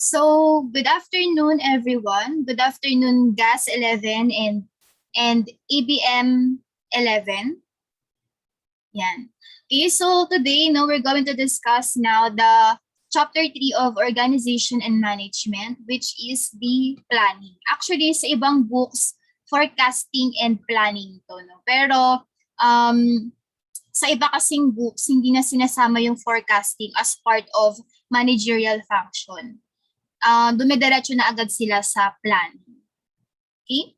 So, good afternoon, everyone. Good afternoon, GAS 11 and ABM 11. Yan. Okay, so today, we're going to discuss now the Chapter 3 of Organization and Management, which is the planning. Actually, sa ibang books, forecasting and planning to, no? Pero, sa iba kasing books, hindi na sinasama yung forecasting as part of managerial function. Dumidiretso na agad sila sa planning. Okay?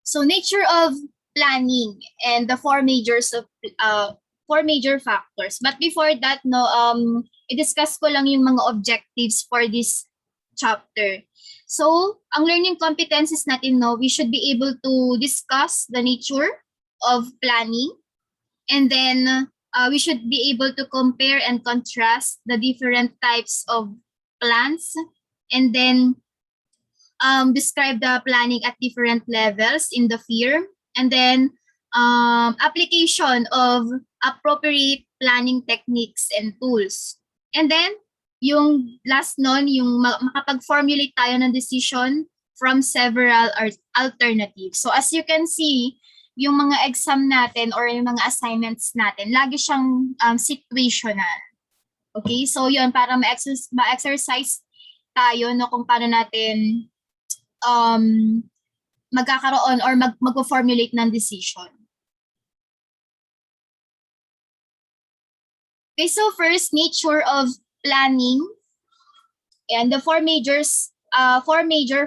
So nature of planning and the four major factors. But before that, i-discuss ko lang yung mga objectives for this chapter. So, ang learning competencies natin, we should be able to discuss the nature of planning, and then we should be able to compare and contrast the different types of plans, and then describe the planning at different levels in the firm, and then application of appropriate planning techniques and tools. And then, yung last nun, yung makapag-formulate tayo ng decision from several alternatives. So as you can see, yung mga exam natin or yung mga assignments natin, lagi siyang situational. Okay? So yun, para ma-exercise tayo kung paano natin magkakaroon or mag-formulate ng decision. Okay, so first, nature of planning. And the four major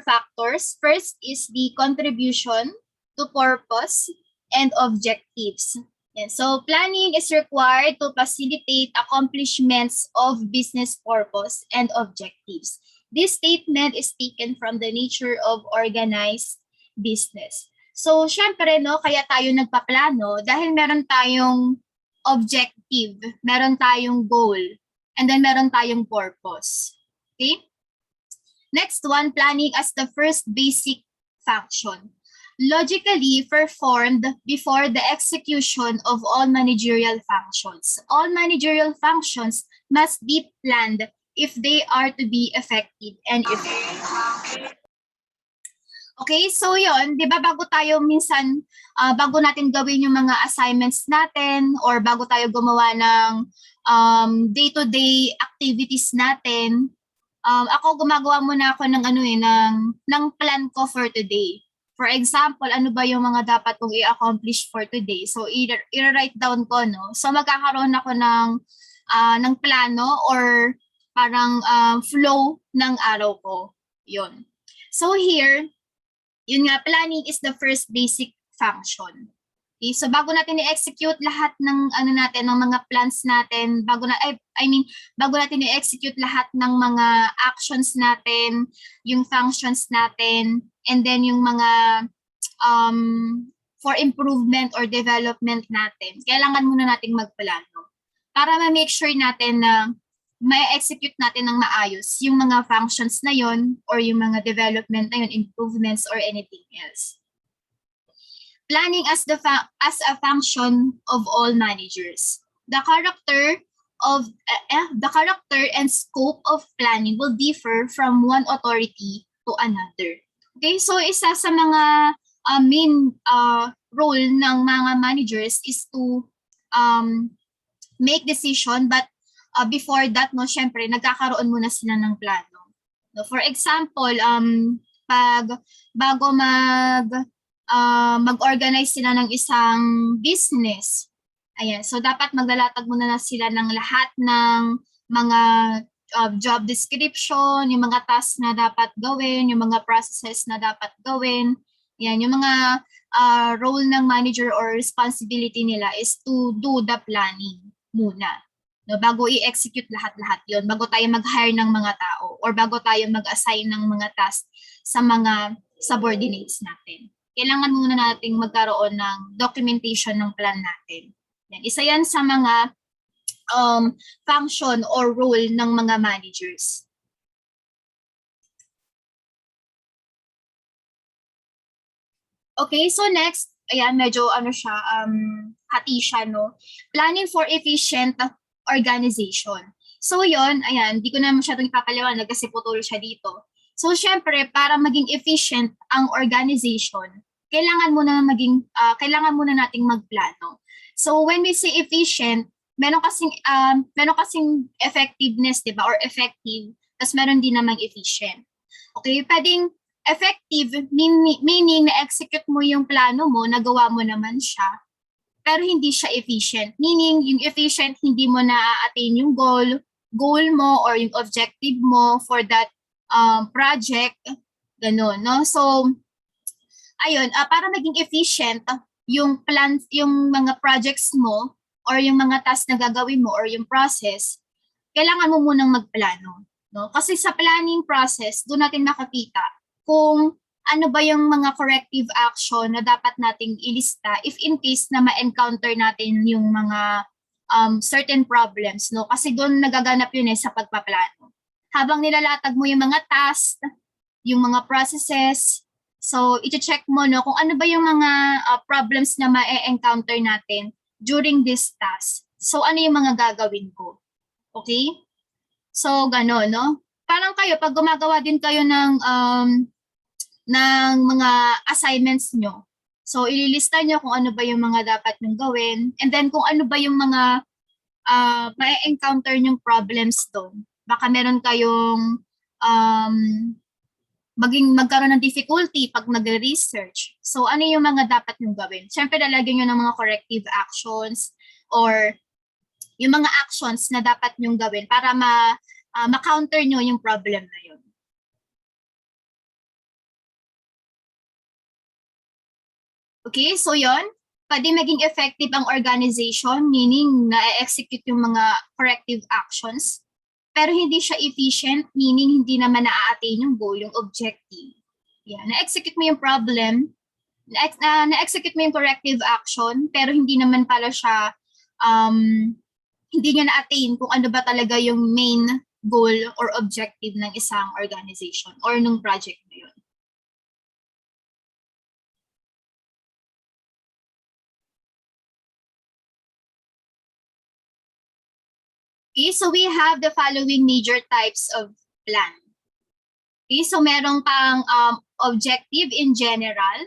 factors. First is the contribution to purpose and objectives. And so planning is required to facilitate accomplishments of business purpose and objectives. This statement is taken from the nature of organized business. So, syempre, kaya tayo nagpaplano dahil meron tayong objective, meron tayong goal, and then meron tayong purpose. Okay? Next one, planning as the first basic function. Logically performed before the execution of all managerial functions. All managerial functions must be planned if they are to be effective and effective. Okay, so yon, di ba bago tayo minsan, bago natin gawin yung mga assignments natin or bago tayo gumawa ng day-to-day activities natin, ako gumagawa muna ako ng plan ko for today. For example, ano ba yung mga dapat kong i-accomplish for today? So, i-write down ko, So, magkakaroon ako ng plano or parang flow ng araw ko. Yun. So, here, yun nga, planning is the first basic function. Okay? So, bago natin i-execute lahat ng ng mga plans natin, bago natin i-execute lahat ng mga actions natin, yung functions natin, and then yung mga for improvement or development natin, kailangan muna nating magplano para ma-make sure natin na ma-execute natin ng maayos yung mga functions na yon or yung mga development na yon, improvements or anything else. Planning as a function of all managers. The character and scope of planning will differ from one authority to another. Okay, so isa sa mga main role ng mga managers is to make decision, but before that, syempre, nagkakaroon muna sila ng plano. For example, bago mag-organize sila ng isang business, ayan, so dapat maglalatag muna na sila ng lahat ng mga job description, yung mga tasks na dapat gawin, yung mga processes na dapat gawin. Yan, yung mga role ng manager or responsibility nila is to do the planning muna. Bago i-execute lahat-lahat yon, bago tayo mag-hire ng mga tao or bago tayo mag-assign ng mga tasks sa mga subordinates natin. Kailangan muna nating magkaroon ng documentation ng plan natin. Yan, isa yan sa mga function or role ng mga managers. Okay, so next, ayan, medyo ano siya, hati siya, no? Planning for efficient organization. So yon, ayan, di ko na masyadong ipapaliwanag kasi putol siya dito. So syempre, para maging efficient ang organization, kailangan muna nating magplano. So when we say efficient, meron kasing effectiveness, 'di ba? Or effective, tapos meron din namang efficient. Okay, pwedeng effective meaning na-execute mo yung plano mo, nagawa mo naman siya, pero hindi siya efficient. Meaning, yung efficient, hindi mo na-attain yung goal mo or yung objective mo for that project, ganun, no? So, ayun, para maging efficient, yung plans, yung mga projects mo, or yung mga tasks na gagawin mo, or yung process, kailangan mo munang magplano. No? Kasi sa planning process, doon natin makakita kung ano ba yung mga corrective action na dapat nating ilista if in case na ma-encounter natin yung mga certain problems. No? Kasi doon nagaganap yun sa pagpaplano. Habang nilalatag mo yung mga tasks, yung mga processes, so i-check mo no, kung ano ba yung mga problems na ma-encounter natin during this task. So ano yung mga gagawin ko? Okay? So, gano'n, no? Parang kayo, pag gumagawa din kayo ng mga assignments nyo, so ililista nyo kung ano ba yung mga dapat nyong gawin, and then kung ano ba yung mga ma-encounter nyong problems doon. Baka meron kayong magkaroon ng difficulty pag mag-research. So, ano yung mga dapat nyong gawin? Siyempre, lalagyan nyo ng mga corrective actions or yung mga actions na dapat nyong gawin para ma-counter nyo yung problem na yun. Okay, so yon, pwede maging effective ang organization, meaning na-execute yung mga corrective actions, pero hindi siya efficient, meaning hindi naman na-attain yung goal, yung objective. Yeah, na-execute mo yung problem, na-execute mo yung corrective action, pero hindi naman pala siya hindi niya na-attain kung ano ba talaga yung main goal or objective ng isang organization or nung project na yun. Okay, so we have the following major types of plan. Okay, so merong pang objective in general,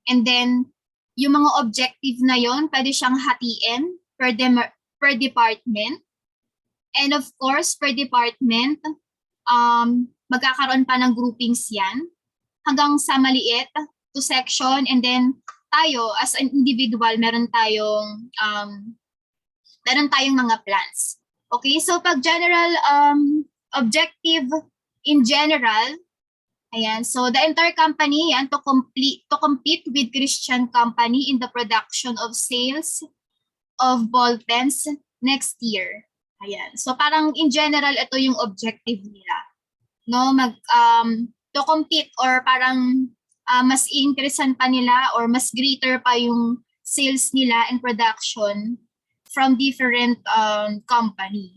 and then yung mga objective na yon pwede siyang hatiin per department. And of course, per department, magkakaroon pa ng groupings yan hanggang sa maliit to section, and then tayo as an individual meron tayong mga plans. Okay, so pag general objective in general, ayan, so the entire company yan to compete with Christian company in the production of sales of ball pens next year. Ayan. So parang in general ito yung objective nila. No, to compete or parang mas i-increasean pa nila or mas greater pa yung sales nila and production from different company.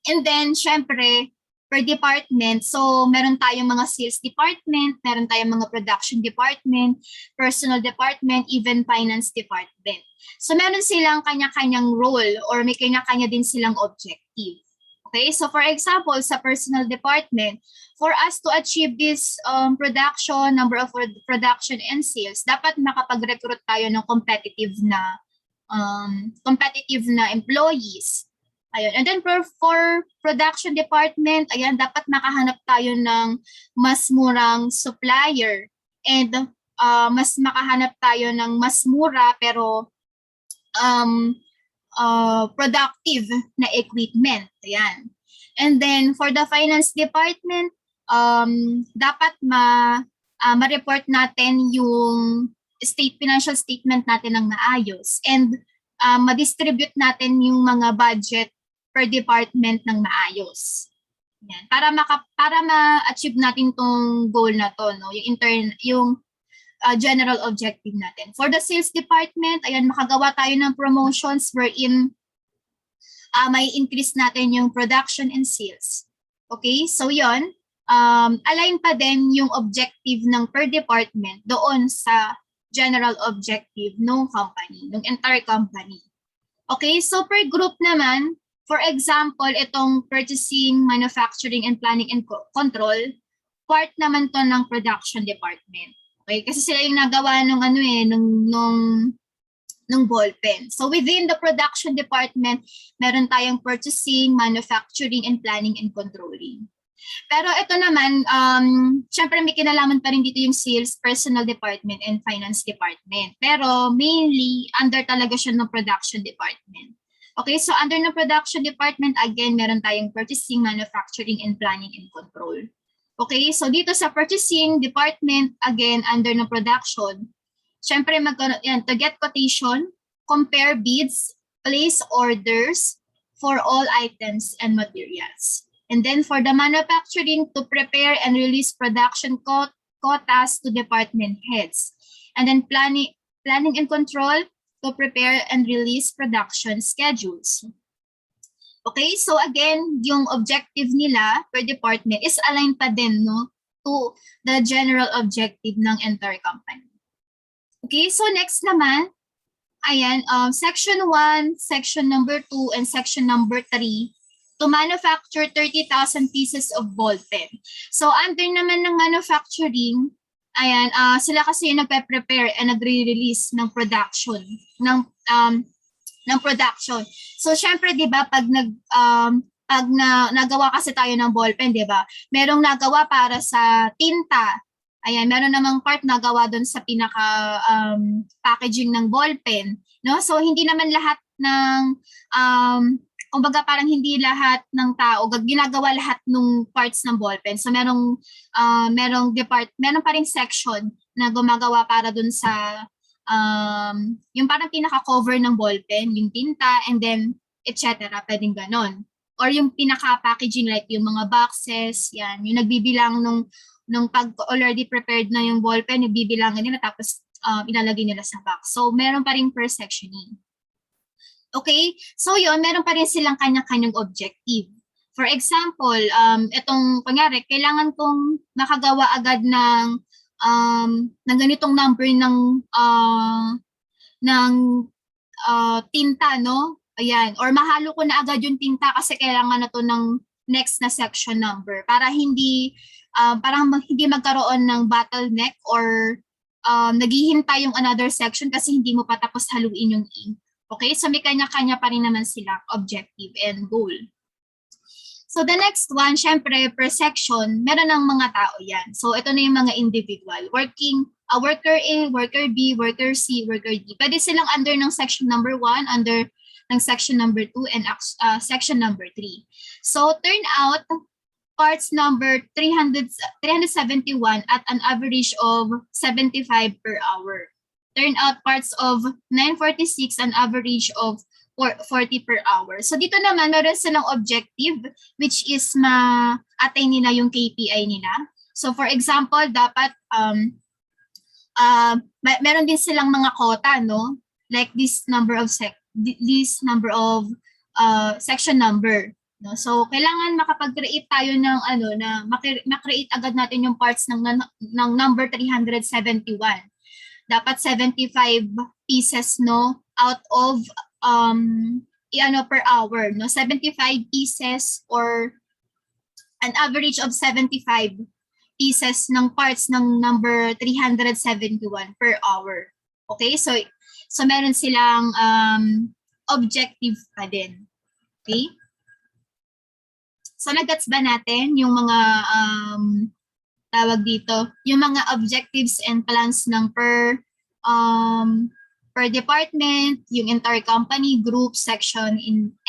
And then syempre per department, so meron tayong mga sales department, meron tayong mga production department, personal department, even finance department. So meron silang kanya-kanyang role or may kanya-kanya din silang objective. Okay, so for example, sa personal department, for us to achieve this number of production and sales, dapat makapag-recruit tayo ng competitive na employees. Ayun. And then for production department, ayan, dapat makahanap tayo ng mas murang supplier and mas makahanap tayo ng mas mura pero productive na equipment. Ayan. And then for the finance department, dapat ma-report natin yung financial statement natin ng maayos and ma-distribute natin yung mga budget per department ng maayos. Yan. Para ma-achieve natin tong goal na to, no? Yung general objective natin. For the sales department, ayan, makagawa tayo ng promotions wherein may increase natin yung production and sales. Okay? So yon, align pa din yung objective ng per department doon sa general objective ng company, ng entire company. Okay, so per group naman, for example, itong purchasing, manufacturing, and planning and control, part naman to ng production department. Okay, kasi sila yung nagawa ng nung ballpen. So within the production department, meron tayong purchasing, manufacturing, and planning and controlling. Pero ito naman, syempre may kinalaman pa rin dito yung sales, personal department, and finance department. Pero mainly, under talaga siya ng production department. Okay, so under ng production department, again, meron tayong purchasing, manufacturing, and planning and control. Okay, so dito sa purchasing department, again, under ng production, syempre, to get quotation, compare bids, place orders for all items and materials. And then for the manufacturing, to prepare and release production quotas to department heads. And then planning and control, to prepare and release production schedules. Okay, so again, yung objective nila per department is aligned pa din, no, to the general objective ng entire company. Okay, so next naman, ayan, section 1, section number 2, and section number 3, to manufacture 30,000 pieces of ball pen. So under naman ng manufacturing, ayan, sila kasi yung nagpe-prepare and nagre-release ng production, ng production. So syempre, 'di ba, pag nagawa kasi tayo ng ball pen, 'di ba? Merong nagawa para sa tinta. Ayan, meron namang part nagawa doon sa pinaka packaging ng ball pen, no? So hindi naman lahat ng kumbaga parang hindi lahat ng tao ginagawa lahat ng parts ng ballpen. So merong meron pa ring section na gumagawa para dun sa yung parang pinaka-cover ng ballpen, yung tinta, and then etc. Pwedeng ganon. Or yung pinaka-packaging, like yung mga boxes, yan, yung nagbibilang nung pag already prepared na yung ballpen, nagbibilangan nila tapos ilalagay nila sa box. So meron pa ring per sectioning. Okay, so yun, meron pa rin silang kanya-kanyang objective. For example, itong, kunyari, kailangan kong makagawa agad ng ganitong number ng tinta, no? Ayan, or mahalo ko na agad yung tinta kasi kailangan na to ng next na section number para hindi, parang hindi magkaroon ng bottleneck or naghihintay yung another section kasi hindi mo pa tapos haluin yung ink. Okay, so may kanya-kanya pa rin naman sila objective and goal. So the next one, syempre, per section, meron ng mga tao yan. So ito na yung mga individual. Worker A, worker B, worker C, worker D. Pwede silang under ng section number 1, under ng section number 2, and section number 3. So turn out, parts number 371 at an average of 75 per hour. Turn out parts of 946, an average of 40 per hour. So dito naman, meron silang objective, which is ma-attain nila yung KPI nila. So for example, dapat meron din silang mga quota, no? Like this number of section number. No? So kailangan makapag-create tayo ng na ma-create agad natin yung parts ng number 371. Dapat 75 pieces, no, out of per hour, no, 75 pieces or an average of 75 pieces ng parts ng number 371 per hour. Okay, so meron silang objective pa din. Okay, so nagets ba natin yung mga tawag dito, yung mga objectives and plans ng per department, yung entire company, group, section,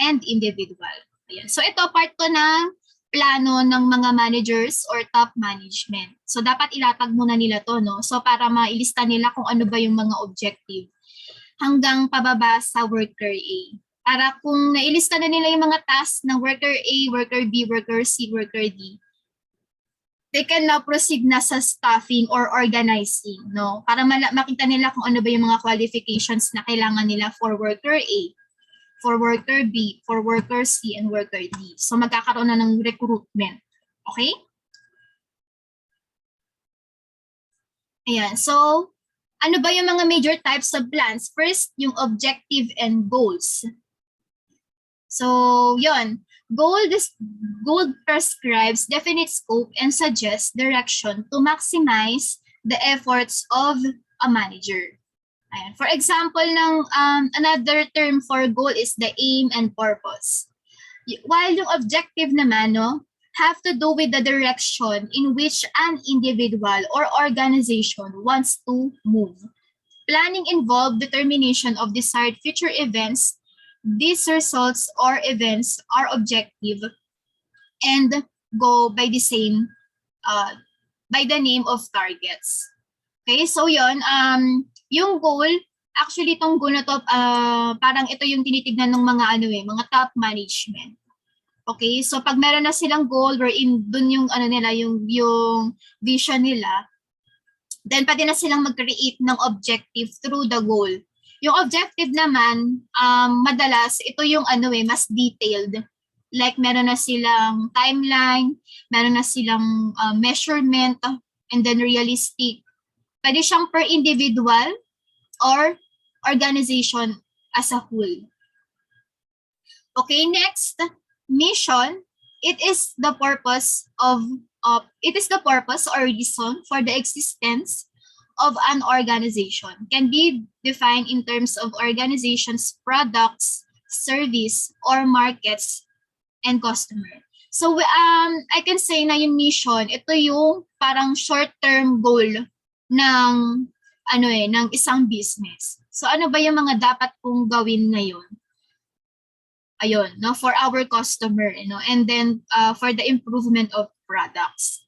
and individual. Ayan. So ito, part to ng plano ng mga managers or top management. So dapat ilatag muna nila to, no? So para mailista nila kung ano ba yung mga objective hanggang pababa sa worker A. Para kung nailista na nila yung mga tasks ng worker A, worker B, worker C, worker D, they can now proceed na sa staffing or organizing, no? Para makita nila kung ano ba yung mga qualifications na kailangan nila for worker A, for worker B, for worker C, and worker D. So magkakaroon na ng recruitment. Okay? Ayan. So Ano ba yung mga major types of plans? First, yung objective and goals. So, yon. Goal prescribes definite scope and suggests direction to maximize the efforts of a manager. Ayan. For example, another term for goal is the aim and purpose. While yung objective naman, no, have to do with the direction in which an individual or organization wants to move. Planning involves determination of desired future events. These results or events are objective and go by the same, by the name of targets. Okay, so yon, yung goal, actually itong goal na to, parang ito yung tinitignan ng mga mga top management. Okay, so pag meron na silang goal wherein dun yung nila, yung vision nila, then pwede na silang mag-create ng objective through the goal. Yung objective naman, madalas ito yung mas detailed. Like meron na silang timeline, meron na silang measurement, and then realistic. Pwede siyang per individual or organization as a whole. Okay, next, mission. It is the purpose or reason for the existence of an organization. Can be defined in terms of organization's products, service, or markets and customer. So I can say na yung mission, ito yung parang short-term goal ng ng isang business. So ano ba yung mga dapat kong gawin ngayon? Ayun, no, for our customer, and then for the improvement of products.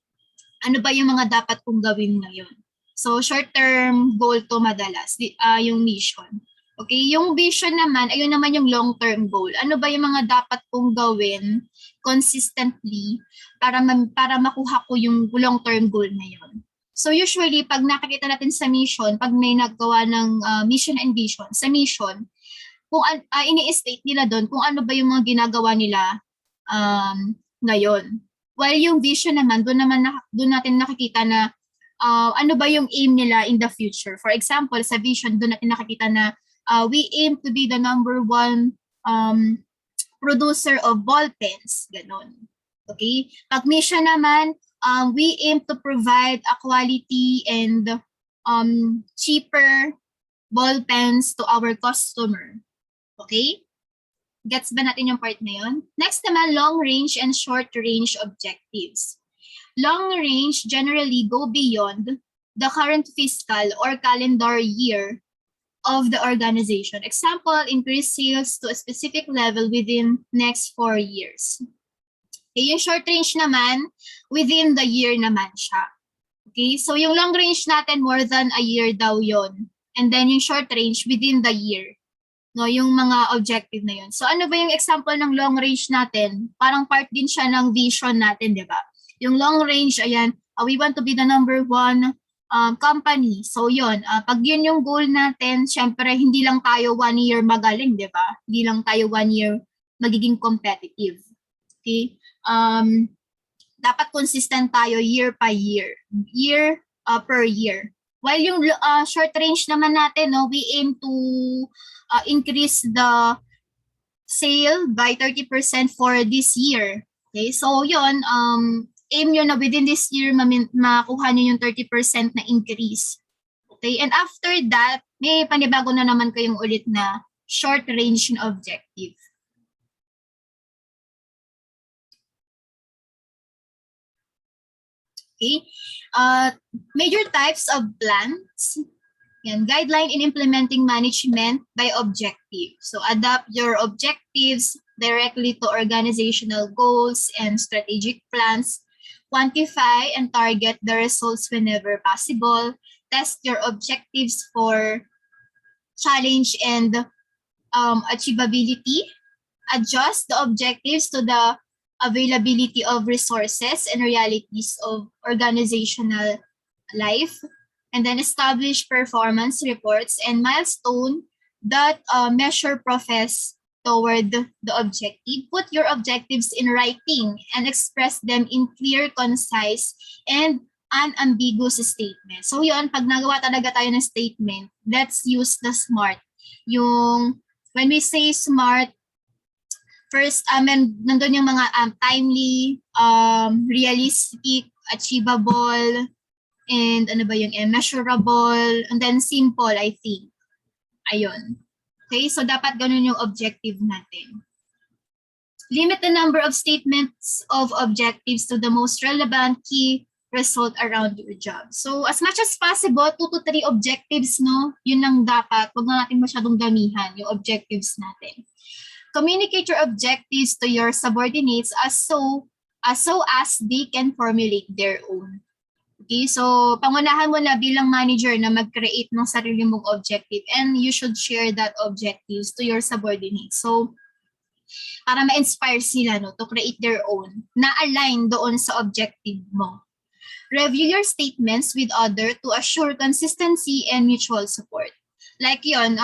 Ano ba yung mga dapat kong gawin ngayon? So short-term goal to madalas, yung mission. Okay, yung vision naman, ayun naman yung long-term goal. Ano ba yung mga dapat kong gawin consistently para makuha ko yung long-term goal na yun? So usually, pag nakikita natin sa mission, pag may naggawa ng mission and vision, sa mission, kung ini-state nila doon kung ano ba yung mga ginagawa nila ngayon. While yung vision naman, doon natin nakikita na ano ba yung aim nila in the future. For example, sa vision, doon natin nakikita na we aim to be the number one producer of ball pens. Ganon. Okay? Pag mission naman, we aim to provide a quality and cheaper ball pens to our customer. Okay? Gets ba natin yung part na yun? Next naman, long-range and short-range objectives. Long-range generally go beyond the current fiscal or calendar year of the organization. Example, increase sales to a specific level within next 4 years. Okay, yung short-range naman, within the year naman siya. Okay, so yung long-range natin, more than a year daw yon. And then yung short-range, within the year. No, yung mga objective na yun. So ano ba yung example ng long range natin? Parang part din siya ng vision natin, di ba? Yung long range, ayan, we want to be the number one company. So yun, pag yun yung goal natin, syempre hindi lang tayo 1 year magaling, di ba? Hindi lang tayo 1 year magiging competitive. Okay? Dapat consistent tayo year by year. Year per year. While yung short range naman natin, no, we aim to increase the sale by 30% for this year. Okay, so yun, aim nyo na within this year makuha nyo yung 30% na increase. Okay, and after that, may panibago na naman kayong ulit na short range na objective. Okay, major types of plans. Yan, guideline in implementing management by objective. So adapt your objectives directly to organizational goals and strategic plans. Quantify and target the results whenever possible. Test your objectives for challenge and achievability. Adjust the objectives to the availability of resources and realities of organizational life. And then establish performance reports and milestone that measure progress toward the objective. Put your objectives in writing and express them in clear, concise, and unambiguous statement. So yun, pag nagawa talaga tayo ng statement, let's use the SMART. Yung, when we say SMART, first, nandun yung mga timely, realistic, achievable, and ano ba yung measurable, and then simple, I think. Ayun. Okay, so dapat ganun yung objective natin. Limit the number of statements of objectives to the most relevant key result around your job. So as much as possible, 2 to 3 objectives, no? Yun ang dapat. Huwag na natin masyadong damihan yung objectives natin. Communicate your objectives to your subordinates as so as they can formulate their own. Okay, so pangunahan mo na bilang manager na mag-create ng sarili mong objective, and you should share that objectives to your subordinates. So para ma-inspire sila, no, to create their own na align doon sa objective mo. Review your statements with other to assure consistency and mutual support. Like yun,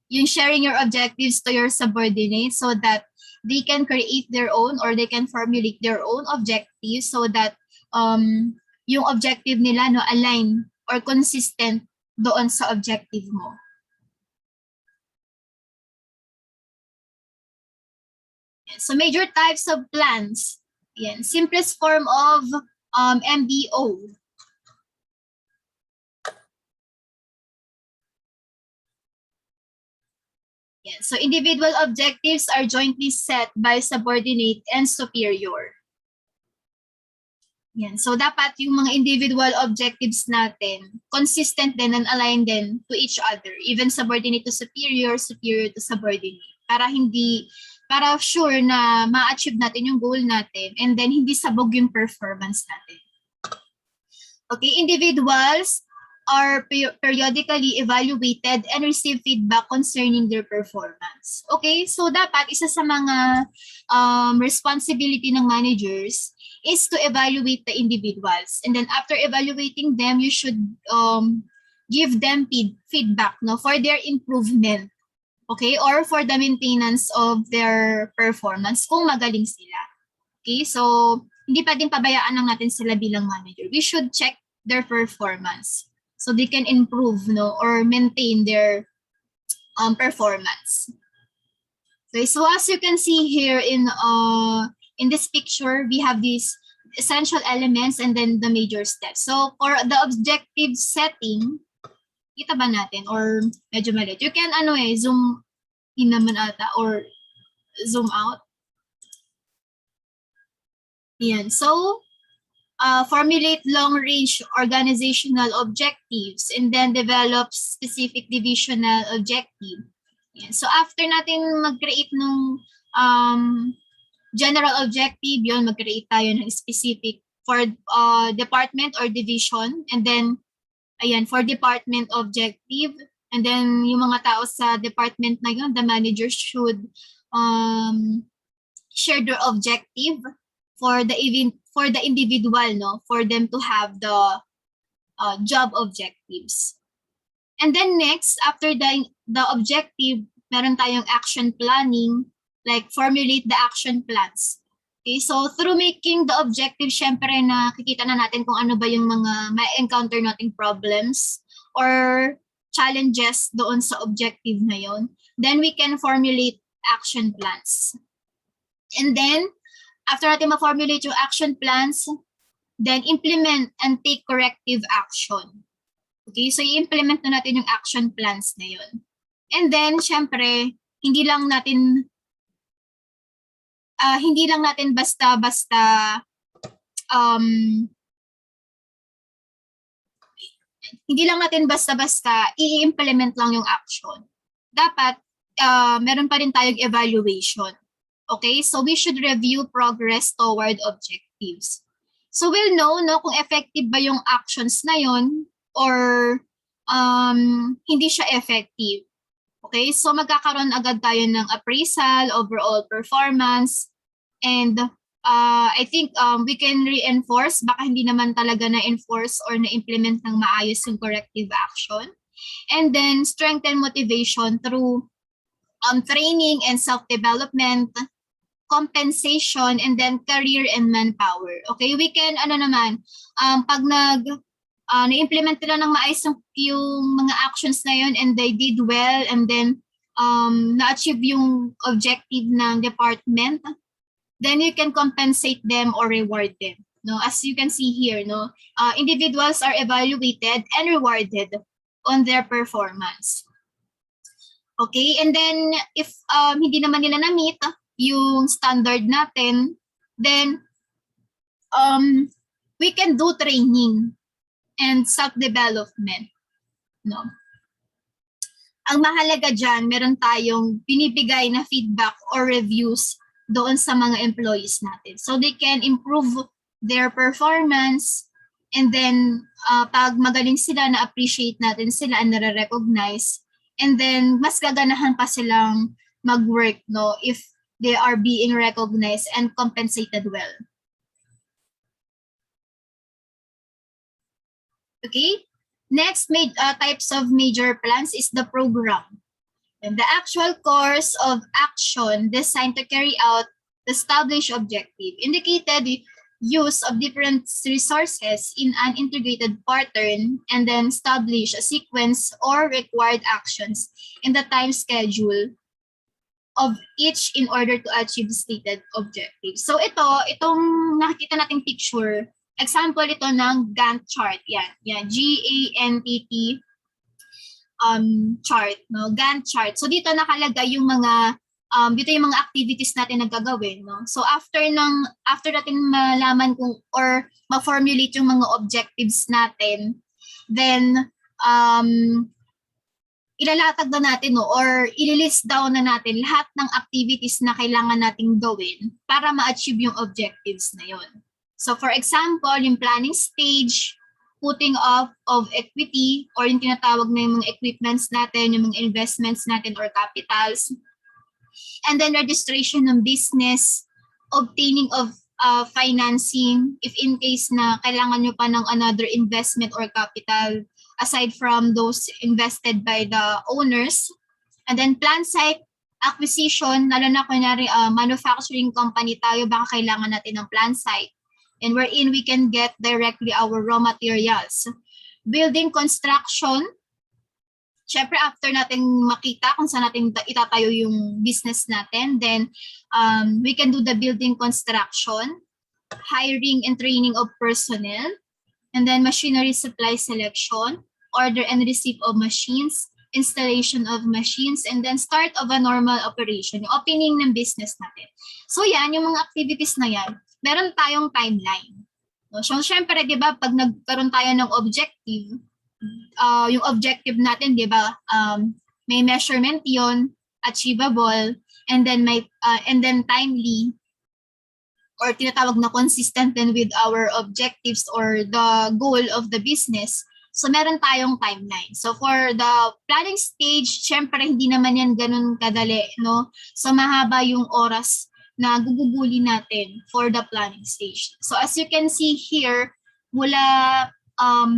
yung sharing your objectives to your subordinates so that they can create their own or they can formulate their own objectives so that yung objective nila, no, align or consistent doon sa objective mo. So major types of plans. Yan, simplest form of MBO. Yan, so individual objectives are jointly set by subordinate and superior. Yan, so dapat yung mga individual objectives natin consistent din and aligned din to each other, even subordinate to superior, superior to subordinate, para sure na ma-achieve natin yung goal natin and then hindi sabog yung performance natin. Okay, individuals are periodically evaluated and receive feedback concerning their performance. Okay, so dapat isa sa mga responsibility ng managers is to evaluate the individuals. And then after evaluating them, you should give them feedback, no, for their improvement. Okay, or for the maintenance of their performance kung magaling sila. Okay, so hindi pwedeng pabayaan lang natin sila bilang manager. We should check their performance so they can improve, no, or maintain their performance. Okay, so as you can see here in this picture, we have these essential elements and then the major steps. So for the objective setting, kita ba natin or medyo maliit? You can zoom in naman ata or zoom out. Yan. So formulate long-range organizational objectives and then develop specific divisional objective. Yan. So after natin mag-create ng general objective, yun, mag-create tayo ng specific for department or division, and then ayan, for department objective, and then yung mga tao sa department na yun, the manager should share their objective for the individual, no, for them to have the job objectives. And then next, after the objective, meron tayong action planning, like formulate the action plans. Okay, so through making the objective, syempre nakikita na natin kung ano ba yung mga ma-encounter nating problems or challenges doon sa objective na yon. Then we can formulate action plans. And then, after natin ma-formulate yung action plans, then implement and take corrective action. Okay, so i-implement na natin yung action plans na yon. And then, syempre, hindi lang natin basta-basta i-implement lang yung action. Dapat meron pa rin tayong evaluation. Okay? So we should review progress toward objectives. So we'll know, no, kung effective ba yung actions na yon or hindi siya effective. Okay? So magkakaroon agad tayo ng appraisal, overall performance, and I think we can reinforce, baka hindi naman talaga na-enforce or na-implement ng maayos yung corrective action. And then strengthen motivation through training and self-development, compensation, and then career and manpower. Okay, we can, pag na-implement nila ng maayos yung mga actions na yun and they did well and then na-achieve yung objective ng department, then you can compensate them or reward them. No, as you can see here, no, individuals are evaluated and rewarded on their performance. Okay, and then if hindi naman nila na-meet yung standard natin, then we can do training and self-development. No? Ang mahalaga dyan, meron tayong binibigay na feedback or reviews doon sa mga employees natin. So they can improve their performance, and then pag magaling sila, na-appreciate natin sila and nare-recognize, and then mas gaganahan pa silang mag-work, no, if they are being recognized and compensated well. Okay, next types of major plans is the program. And the actual course of action designed to carry out the established objective, indicated use of different resources in an integrated pattern, and then establish a sequence or required actions in the time schedule of each in order to achieve the stated objective. So itong nakikita nating picture, example ito ng Gantt chart. Yan, G-A-N-T-T chart, no? Gantt chart. So dito nakalagay yung mga dito yung mga activities natin na gagawin, no? So after natin malaman kung or ma-formulate yung mga objectives natin, then ilalatag na natin, no, or ililist down na natin lahat ng activities na kailangan nating gawin para ma-achieve yung objectives na yun. So for example, yung planning stage, putting off of equity or yung tinatawag na yung mga equipments natin, yung mga investments natin or capitals, and then registration ng business, obtaining of financing if in case na kailangan nyo pa ng another investment or capital aside from those invested by the owners, and then plan site acquisition, lalo na kunyari manufacturing company tayo, baka kailangan natin ng plan site, and wherein we can get directly our raw materials. Building construction, syempre after natin makita kung saan natin itatayo yung business natin, then we can do the building construction, hiring and training of personnel, and then machinery supply selection, order and receipt of machines, installation of machines, and then start of a normal operation, yung opening ng business natin. So yan, yung mga activities na yan, meron tayong timeline. So syempre, di ba, pag nagkaroon tayo ng objective, yung objective natin, di ba, may measurement yon, achievable, and then timely, or tinatawag na consistent din with our objectives or the goal of the business. So meron tayong timeline. So for the planning stage, syempre hindi naman yan ganun kadali, no? So mahaba yung oras na gugugulin natin for the planning stage. So as you can see here, mula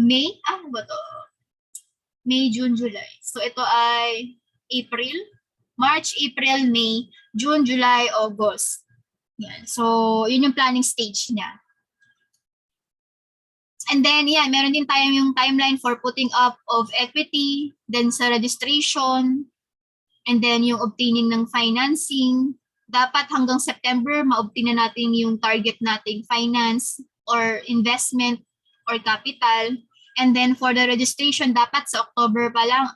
May, June, July. So ito ay March, April, May, June, July, August. Yan. So yun yung planning stage niya. And then, yeah, meron din tayo yung timeline for putting up of equity, then sa registration, and then yung obtaining ng financing. Dapat hanggang September, ma-obtain na natin yung target nating finance or investment or capital. And then for the registration, dapat sa October pa lang,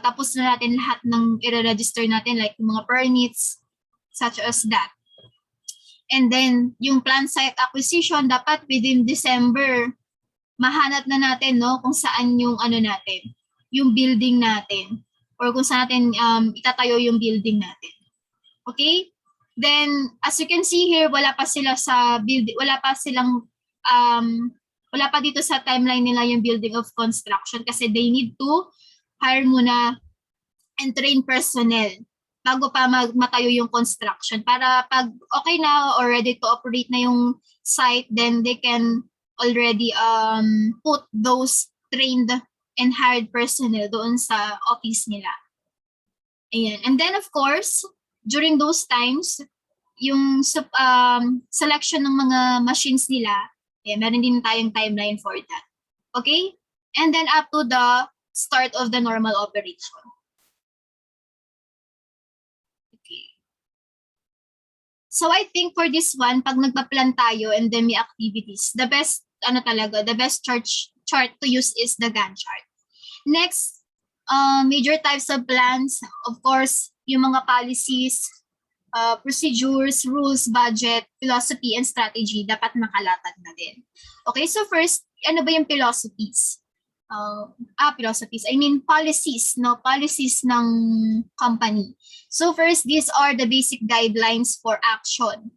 tapos na natin lahat ng i-register natin, like yung mga permits, such as that. And then, yung plan site acquisition, dapat within December, mahanap na natin, no, kung saan yung natin, yung building natin, or kung saan natin itatayo yung building natin. Okay? Then, as you can see here, wala pa dito sa timeline nila yung building of construction kasi they need to hire muna and train personnel bago pa matayo yung construction. Para pag okay na or ready to operate na yung site, then they can already put those trained and hired personnel doon sa office nila. Ayan. And then of course, during those times, yung selection ng mga machines nila, meron din tayong timeline for that. Okay? And then up to the start of the normal operation. Okay. So I think for this one, pag nagpa-plan tayo and then may activities, the best chart to use is the Gantt chart. Next, major types of plans, of course, yung mga policies, procedures, rules, budget, philosophy, and strategy, dapat nakalatag na din. Okay, so first, ano ba yung philosophies? Philosophies, I mean policies, no? Policies ng company. So first, these are the basic guidelines for action.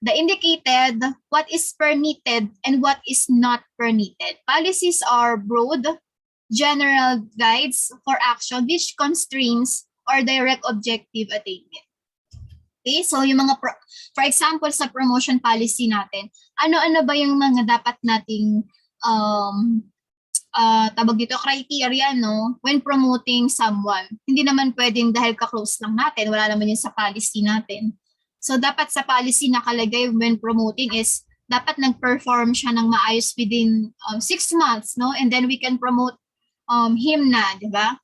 The indicated what is permitted and what is not permitted. Policies are broad, general guides for action which constrains or direct objective attainment. Okay, so yung mga, for example, sa promotion policy natin, ano-ano ba yung mga dapat nating tawag dito, criteria, no? When promoting someone. Hindi naman pwedeng dahil ka-close lang natin, wala naman yun sa policy natin. So dapat sa policy nakalagay when promoting is dapat nag-perform siya ng maayos within 6 months, no? And then we can promote him na, di ba?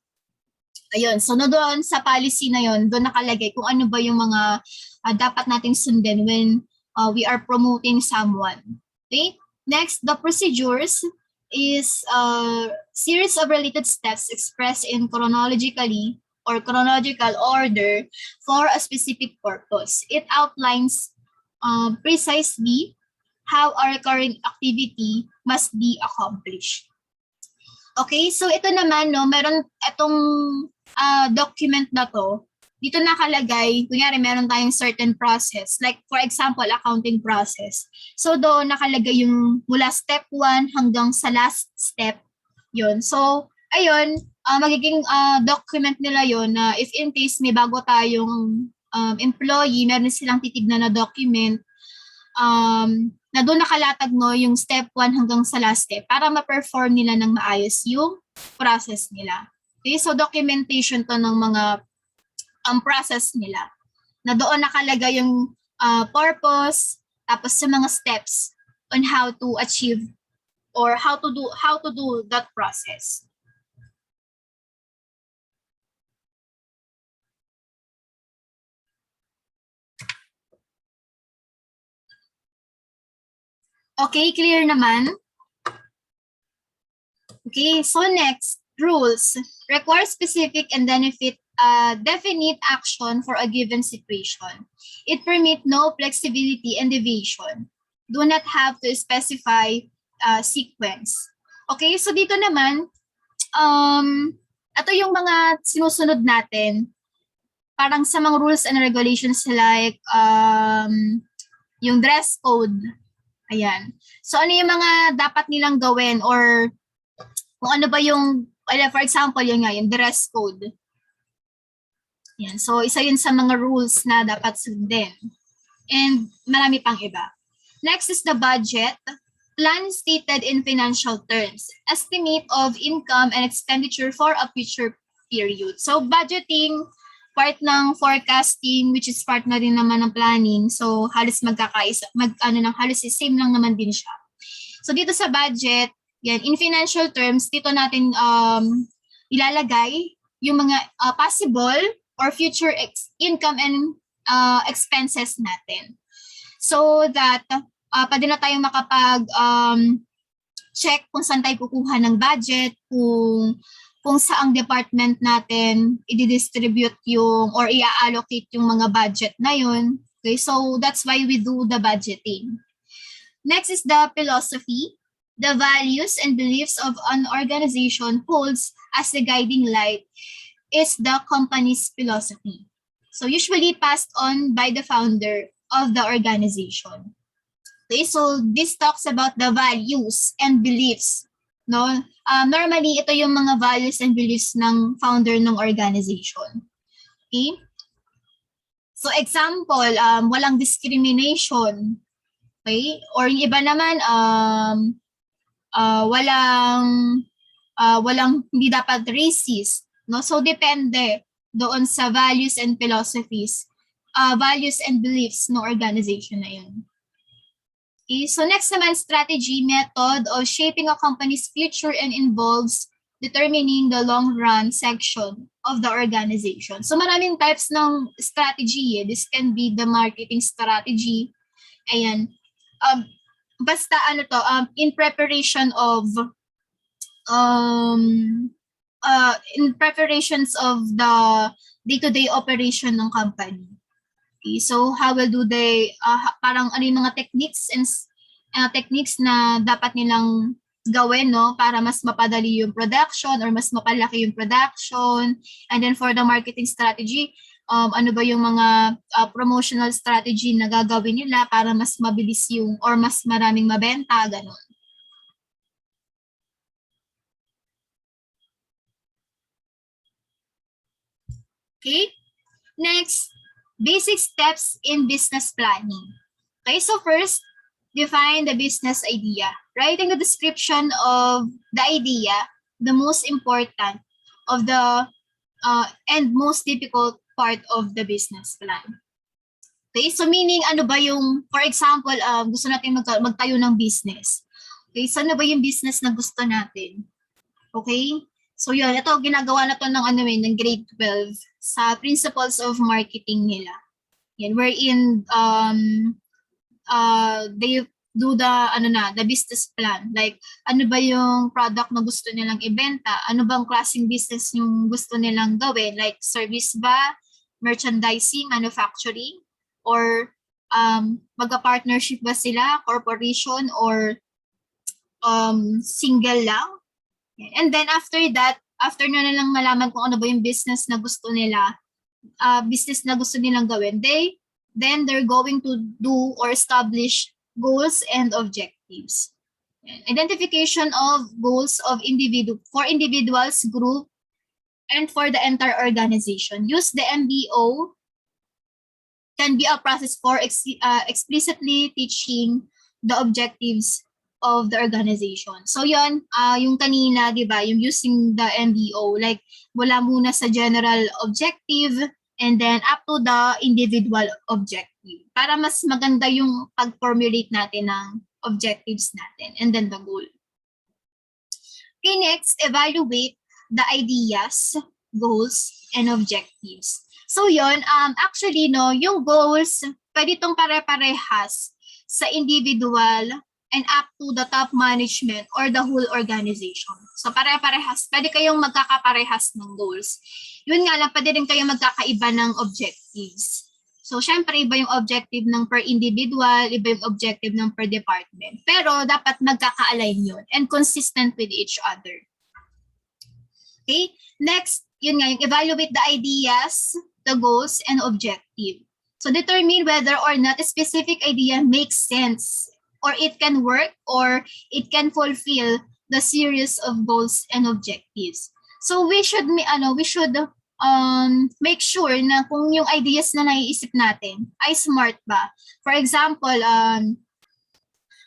Ayun, so doon sa policy na yon, doon nakalagay kung ano ba yung mga dapat nating sundin when we are promoting someone. Okay? Next, the procedures is a series of related steps expressed in chronological order for a specific purpose. It outlines precisely how a recurring activity must be accomplished. Okay, so ito naman, no, meron itong document na to. Dito nakalagay, kunyari meron tayong certain process. Like for example, accounting process. So doon nakalagay yung mula step 1 hanggang sa last step. Yun. So, ayun, magiging document nila yun na if in case may bago tayong employee, meron silang titignan na document na doon nakalatag, no, yung step 1 hanggang sa last step para ma-perform nila ng maayos yung process nila. Okay, so documentation to ng mga process nila na doon nakalagay yung purpose, tapos sa mga steps on how to achieve or how to do that process. Okay, clear naman? Okay, so next, rules. Require specific and definite action for a given situation. It permit no flexibility and deviation. Do not have to specify sequence. Okay, so dito naman, ito yung mga sinusunod natin. Parang sa mga rules and regulations like yung dress code. Ayan. So ano yung mga dapat nilang gawin or kung ano ba yung, for example, yung dress code. Yan. So, isa yun sa mga rules na dapat sundin. And marami pang iba. Next is the budget. Plan stated in financial terms. Estimate of income and expenditure for a future period. So, budgeting, part ng forecasting, which is part na rin naman ng planning. So, halos halos same lang naman din siya. So, dito sa budget, yan, in financial terms, dito natin ilalagay yung mga possible or future income and expenses natin. So that pwede na tayong makapag check kung saan tayo kukuha ng budget, kung saang department natin i-distribute yung or i-allocate yung mga budget na yun. Okay, so that's why we do the budgeting. Next is the philosophy. The values and beliefs of an organization holds as the guiding light is the company's philosophy. So usually passed on by the founder of the organization. Okay, so this talks about the values and beliefs. No, normally ito yung mga values and beliefs ng founder ng organization. Okay? So example, walang discrimination. Okay? Or yung iba naman, walang hindi dapat racist. No? So depende doon sa values and philosophies values and beliefs ng organization na yun. Okay, so next naman, strategy, method of shaping a company's future and involves determining the long-run section of the organization. So maraming types ng strategy. This can be the marketing strategy. Ayan. Basta in preparation of in preparations of the day-to-day operation ng company. Okay, so how will do they, parang ano yung mga techniques and techniques na dapat nilang gawin, no, para mas mapadali yung production or mas mapalaki yung production. And then for the marketing strategy, ano ba yung mga promotional strategy na gagawin nila para mas mabilis yung or mas maraming mabenta, ganun. Okay, next, basic steps in business planning. Okay, so first, define the business idea. Writing the description of the idea, the most important of the and most difficult part of the business plan. Okay, so meaning ano ba yung, for example, gusto natin magtayo ng business. Okay, so ano ba yung business na gusto natin? Okay, so yun, ito ginagawa na to ng grade 12 sa principles of marketing nila. Yan, wherein they do the business plan. Like, ano ba yung product na gusto nilang ibenta? Ano bang klaseng business yung gusto nilang gawin? Like, service ba? Merchandising, manufacturing? Or magka-partnership ba sila? Corporation? Or single lang? And then after that, after na nilang malaman kung ano ba yung business na gusto nila, nilang gawin, then they're going to do or establish goals and objectives. Identification of goals of for individuals, group, and for the entire organization. Use the MBO can be a process for explicitly teaching the objectives of the organization. So yun, yung kanina, di ba, yung using the MBO, like wala muna sa general objective and then up to the individual objective. Para mas maganda yung pag-formulate natin ng objectives natin and then the goal. Okay, next, evaluate the ideas, goals, and objectives. So yun, actually, no, yung goals, pwede itong pare-parehas sa individual and up to the top management or the whole organization. So pare-parehas, pwede kayong magkakaparehas ng goals. Yun nga lang, pwede rin kayong magkakaiba ng objectives. So syempre, iba yung objective ng per individual, iba yung objective ng per department. Pero dapat magkaka-align yun and consistent with each other. Okay, next, yun nga, yung evaluate the ideas, the goals, and objective. So determine whether or not a specific idea makes sense or it can work, or it can fulfill the series of goals and objectives. So we should make sure na kung yung ideas na naiisip natin ay smart ba. For example,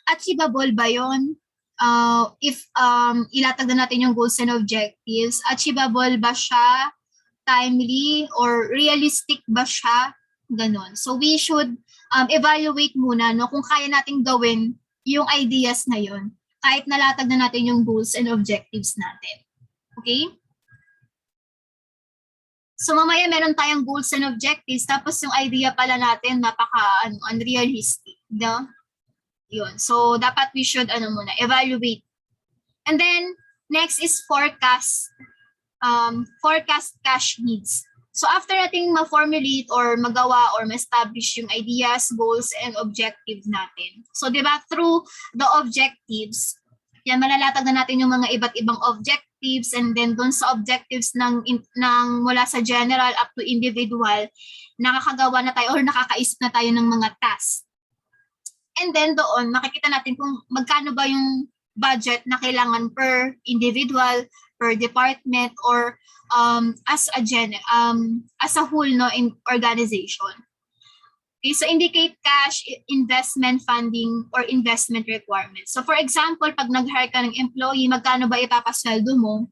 achievable ba yun? If ilatag na natin yung goals and objectives, achievable ba siya? Timely or realistic ba siya? Ganon. So we should evaluate muna, no, kung kaya nating gawin yung ideas na yun kahit nalatag na natin yung goals and objectives natin. Okay? So mamaya meron tayong goals and objectives tapos yung idea pala natin unrealistic, no? Yun. So dapat we should evaluate. And then next is forecast cash needs. So after nating ma-formulate or magawa or ma-establish yung ideas, goals, and objectives natin. So diba, through the objectives, yan, malalatag na natin yung mga iba't ibang objectives, and then dun sa objectives ng mula sa general up to individual, nakakagawa na tayo or nakakaisip na tayo ng mga tasks. And then doon, makikita natin kung magkano ba yung budget na kailangan per individual, per department, or as a whole, no, in organization. Okay, so indicate cash, investment, funding, or investment requirements. So for example, pag nag-hire ka ng employee, magkano ba ipapasweldo mo?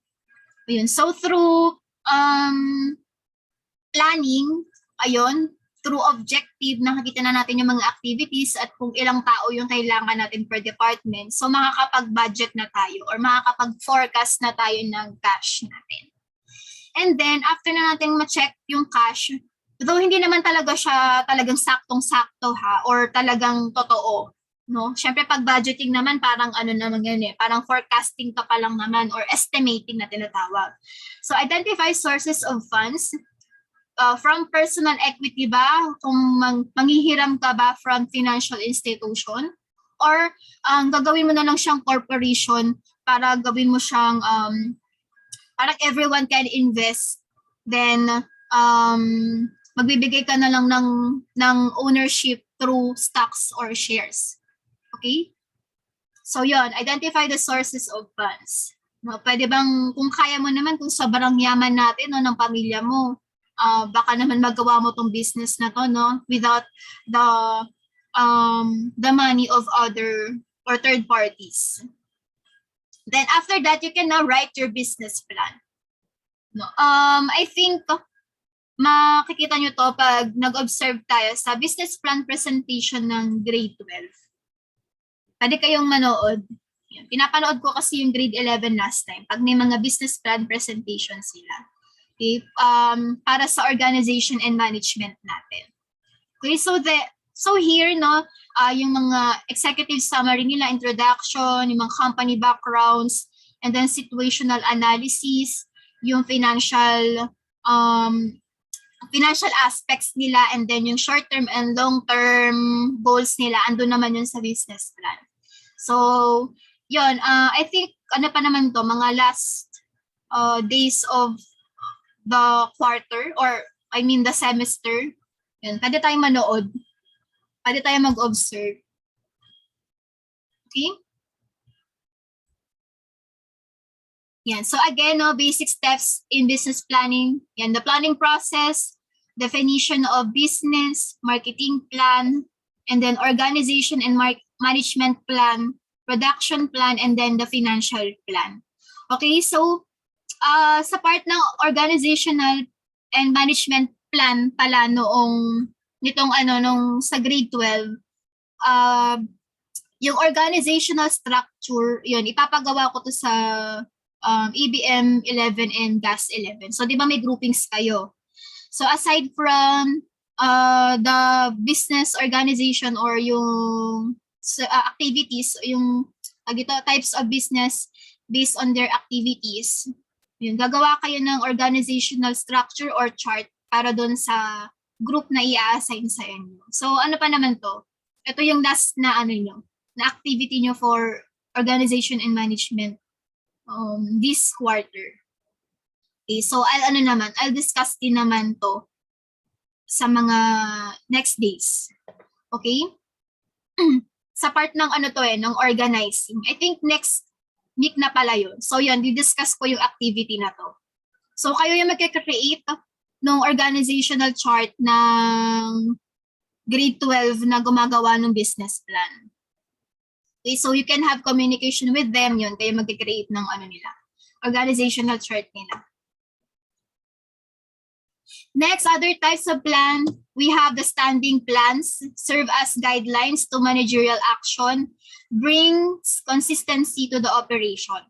Ayun. So through planning, ayun, through objective, nakikita na natin yung mga activities at kung ilang tao yung kailangan natin per department. So makakapag-budget na tayo or makakapag-forecast na tayo ng cash natin. And then, after na natin ma-check yung cash, though hindi naman talaga siya talagang saktong-sakto ha, or talagang totoo. No? Siyempre, pag budgeting naman, parang ano naman yan parang forecasting ka pa lang naman or estimating na tinatawag. So, identify sources of funds. From personal equity ba, kung manghihiram ka ba from financial institution, or gagawin mo na lang siyang corporation para gawin mo siyang parang everyone can invest, then magbibigay ka na lang ng ownership through stocks or shares. Okay? So yon, identify the sources of funds. No, pwede bang, kung kaya mo naman, kung sobrang yaman natin no, ng pamilya mo, baka naman magawa mo tong business na to, no, without the money of other or third parties. Then after that, you can now write your business plan. No, I think makikita nyo to pag nag-observe tayo sa business plan presentation ng grade 12. Pwede kayong manood. Pinapanood ko kasi yung grade 11 last time pag may mga business plan presentation sila. Okay, para sa organization and management natin. Okay, so here, no, yung mga executive summary nila, introduction, yung mga company backgrounds, and then situational analysis, yung financial aspects nila, and then yung short-term and long-term goals nila, andun naman yun sa business plan. So, yun, I think, ano pa naman to, mga last days of the quarter, or I mean the semester, yun, pwede tayong manood, pwede tayong mag-observe. Okay? Yan. So again, no, basic steps in business planning. Yan, the planning process, definition of business, marketing plan, and then organization and management plan, production plan, and then the financial plan. Okay, so sa part ng organizational and management plan pala nung sa grade 12, yung organizational structure, yun, ipapagawa ko to sa EBM 11 and GAS 11. So, di ba may groupings kayo? So, aside from the business organization or yung activities, yung types of business based on their activities, yun, gagawa kayo ng organizational structure or chart para doon sa group na i-assign sa inyo. So, ano pa naman to? Ito yung last na na activity nyo for organization and management this quarter. Okay, so I'll discuss din naman to sa mga next days. Okay? Sa part ng ng organizing. I think next week na pala yun. So yun, di-discuss ko yung activity na to. So kayo yung magkakreate ng organizational chart ng grade 12 na gumagawa ng business plan. Okay, so you can have communication with them, yun, kayo magkakreate ng nila, organizational chart nila. Next, other types of plan, we have the standing plans, serve as guidelines to managerial action, brings consistency to the operation.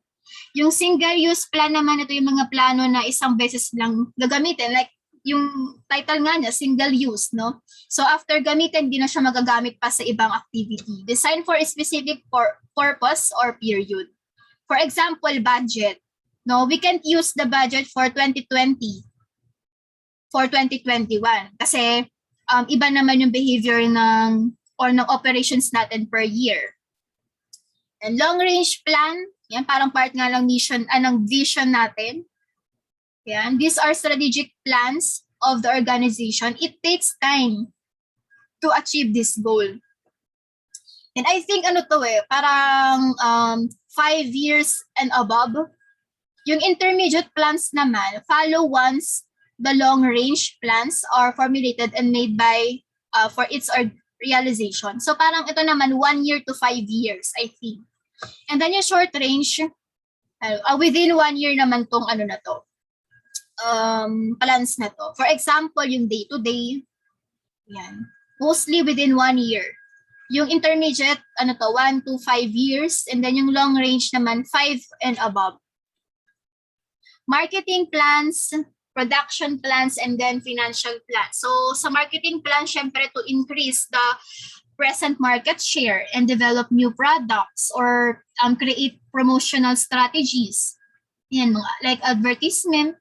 Yung single-use plan naman, ito yung mga plano na isang beses lang gagamitin. Like, yung title nga niya, single-use, no? So, after gamitin, di na siya magagamit pa sa ibang activity. Designed for a specific purpose or period. For example, budget. No, we can't use the budget for 2020. For 2021 kasi iba naman yung behavior ng operations natin per year. And long range plan, yan parang part nga lang ng vision natin. Yan, these are strategic plans of the organization. It takes time to achieve this goal. And I think parang 5 years and above. Yung intermediate plans naman, follow once the long-range plans are formulated and made by for its realization. So parang ito naman 1 year to 5 years, I think. And then yung short range, within 1 year naman tong na to, plans na to. For example, yung day-to-day, Yan. Mostly within 1 year. Yung intermediate, 1 to 5 years. And then yung long range naman, 5 and above. Marketing plans, production plans, and then financial plans. So sa marketing plan, syempre to increase the present market share and develop new products or create promotional strategies. Yan, like advertisement.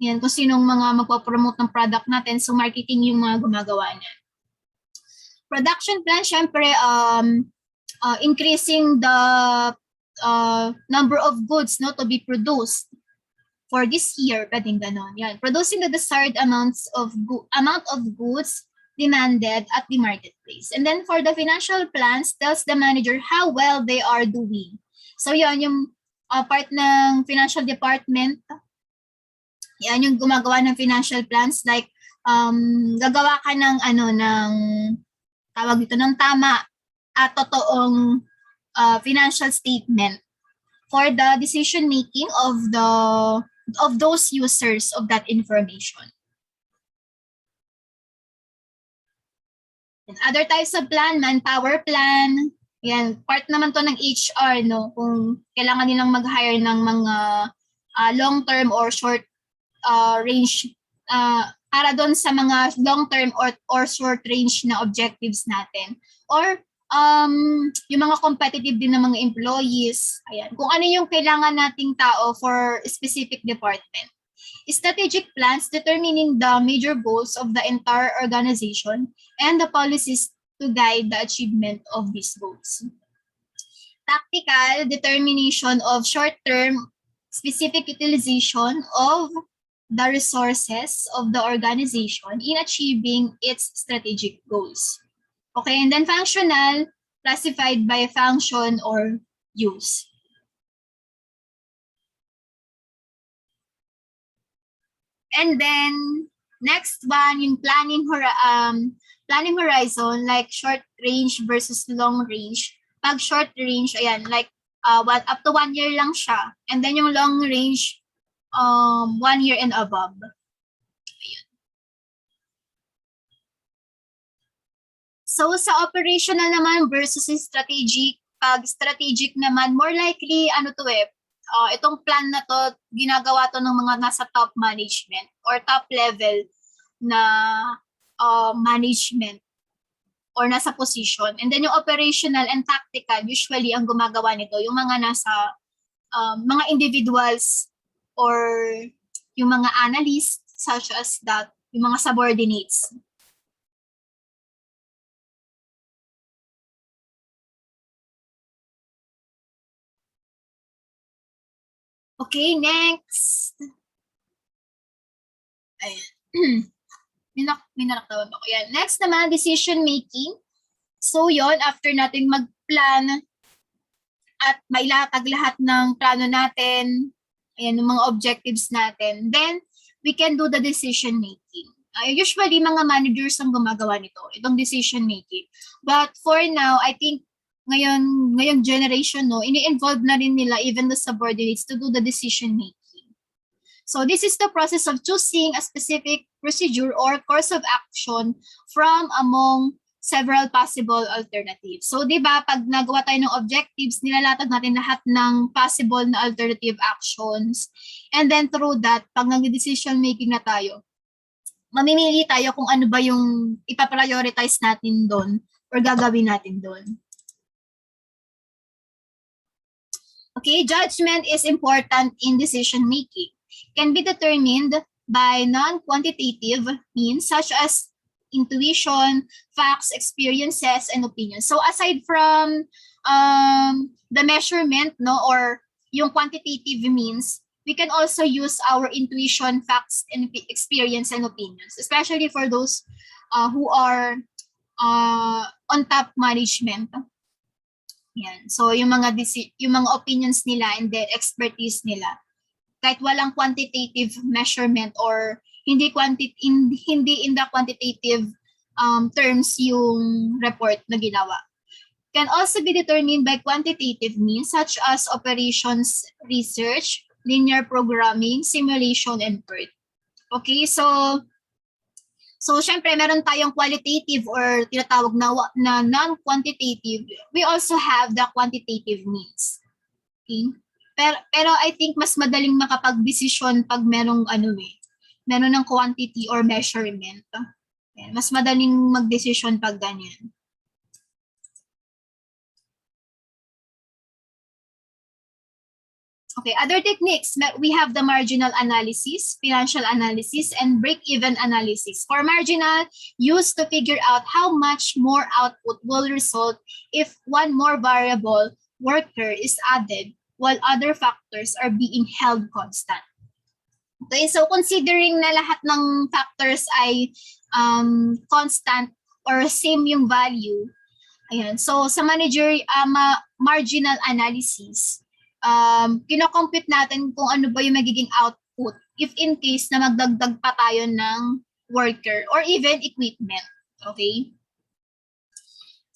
Yan, kung sinong mga magpapromote ng product natin. So marketing yung mga gumagawa niya. Production plan, syempre, increasing the number of goods to be produced for this year. Pwedeng ganon. Yan. Producing the desired amount of goods demanded at the marketplace. And then for the financial plans, tells the manager how well they are doing. So yan yung part ng financial department. Yan yung gumagawa ng financial plans, like gagawa ka ng tawag dito ng tama at totoong financial statement for the decision making of those users of that information. And other types of plan, manpower plan. Yan, part naman to ng HR, no? Kung kailangan nilang mag-hire ng mga long-term or short range para doon sa mga long-term or short-range na objectives natin. Or yung mga competitive din ng mga employees. Ayan. Kung ano yung kailangan nating tao for specific department. Strategic plans determining the major goals of the entire organization and the policies to guide the achievement of these goals. Tactical determination of short-term specific utilization of the resources of the organization in achieving its strategic goals. Okay, and then functional, classified by function or use. And then, next one, yung planning horizon, like short range versus long range. Pag short range, ayan, like up to 1 year lang siya. And then yung long range, 1 year and above. Ayun. So sa operational naman versus strategic, pag strategic naman, more likely, itong plan na to, ginagawa to ng mga nasa top management or top level na management or nasa position. And then yung operational and tactical, usually ang gumagawa nito, yung mga nasa mga individuals or yung mga analysts such as that, yung mga subordinates. Okay, next. Ayan. Minaktawan ako. Yan. Next naman, decision making. So yon, after natin mag-plan at mailatag lahat ng plano natin, ayan, yung mga objectives natin, then we can do the decision making. Usually, mga managers ang gumagawa nito, itong decision making. But for now, I think ngayong generation, ini-involve na rin nila even the subordinates to do the decision making. So this is the process of choosing a specific procedure or course of action from among several possible alternatives. So di ba pag nagawa tayo ng objectives, nilalatag natin lahat ng possible na alternative actions. And then through that, pag nag-decision making na tayo, mamimili tayo kung ano ba yung ipaprioritize natin doon or gagawin natin doon. Okay, judgment is important in decision making. Can be determined by non-quantitative means such as intuition, facts, experiences, and opinions. So aside from the measurement, or yung quantitative means, we can also use our intuition, facts, and experience and opinions, especially for those who are on top management. Yan. So yung mga opinions nila and the expertise nila, kahit walang quantitative measurement or hindi in the quantitative terms yung report na ginawa, can also be determined by quantitative means such as operations research, linear programming, simulation, and PERT. Okay, so So, syempre, meron tayong qualitative or tinatawag na non-quantitative. We also have the quantitative means. Okay? Pero I think mas madaling makapag-desisyon pag merong meron ng quantity or measurement. Yan, mas madaling mag-desisyon pag ganyan. Okay, other techniques, we have the marginal analysis, financial analysis, and break-even analysis. For marginal, used to figure out how much more output will result if one more variable worker is added while other factors are being held constant. Okay, so considering na lahat ng factors ay constant or same yung value, ayan, so sa marginal analysis, kinocompute natin kung ano ba yung magiging output if in case na magdagdag pa tayo ng worker or even equipment. Okay?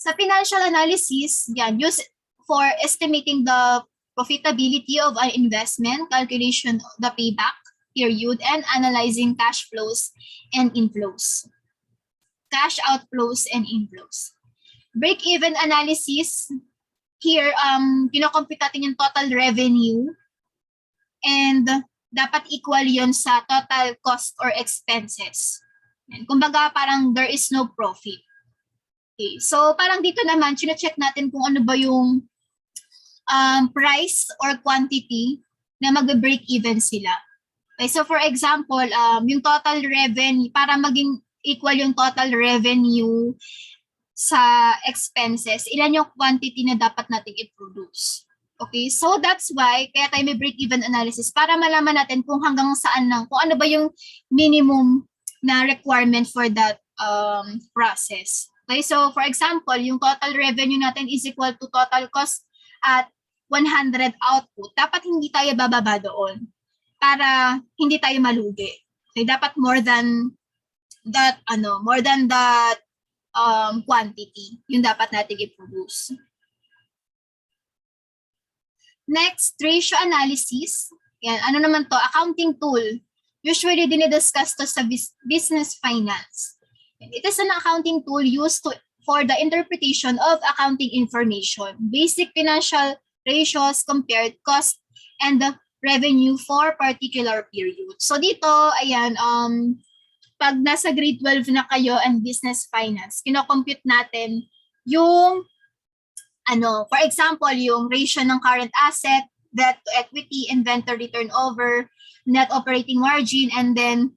Sa financial analysis, yan, used for estimating the profitability of an investment, calculation of the payback period, and analyzing cash flows and inflows. Cash outflows and inflows. Break-even analysis, here, kinocompute natin yung total revenue and dapat equal yon sa total cost or expenses. And, kumbaga, parang there is no profit. Okay, so parang dito naman, chine-check natin kung ano ba yung price or quantity na mag-break even sila. Okay, so for example, yung total revenue, para maging equal yung total revenue sa expenses, ilan yung quantity na dapat nating i-produce. Okay, so that's why kaya tayo may break-even analysis para malaman natin kung hanggang saan lang, kung ano ba yung minimum na requirement for that process. Okay, so for example, yung total revenue natin is equal to total cost at 100 output. Dapat hindi tayo bababa doon para hindi tayo malugi. Okay, dapat more than that quantity yung dapat natin i-produce. Next, ratio analysis. Yan, ano naman to? Accounting tool. Usually, dinidiscuss to sa business finance. It is an accounting tool used for the interpretation of accounting information. Basic financial ratios, compared cost, and the revenue for particular period. So dito, ayan, pag nasa grade 12 na kayo and business finance, kino-compute natin yung for example, yung ratio ng current asset, debt to equity, inventory turnover, net operating margin, and then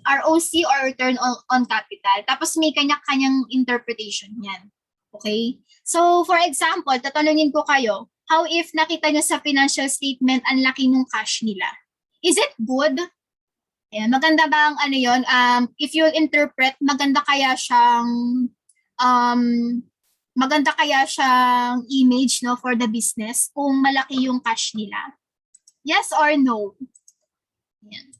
ROC or return on capital. Tapos may kanya-kanyang interpretation yan. Okay? So for example, tatanungin ko kayo, how if nakita nyo sa financial statement ang laki ng cash nila? Is it good? Ayan, maganda bang yun? If you interpret, maganda kaya siyang image for the business kung malaki yung cash nila? Yes or no? Ayan.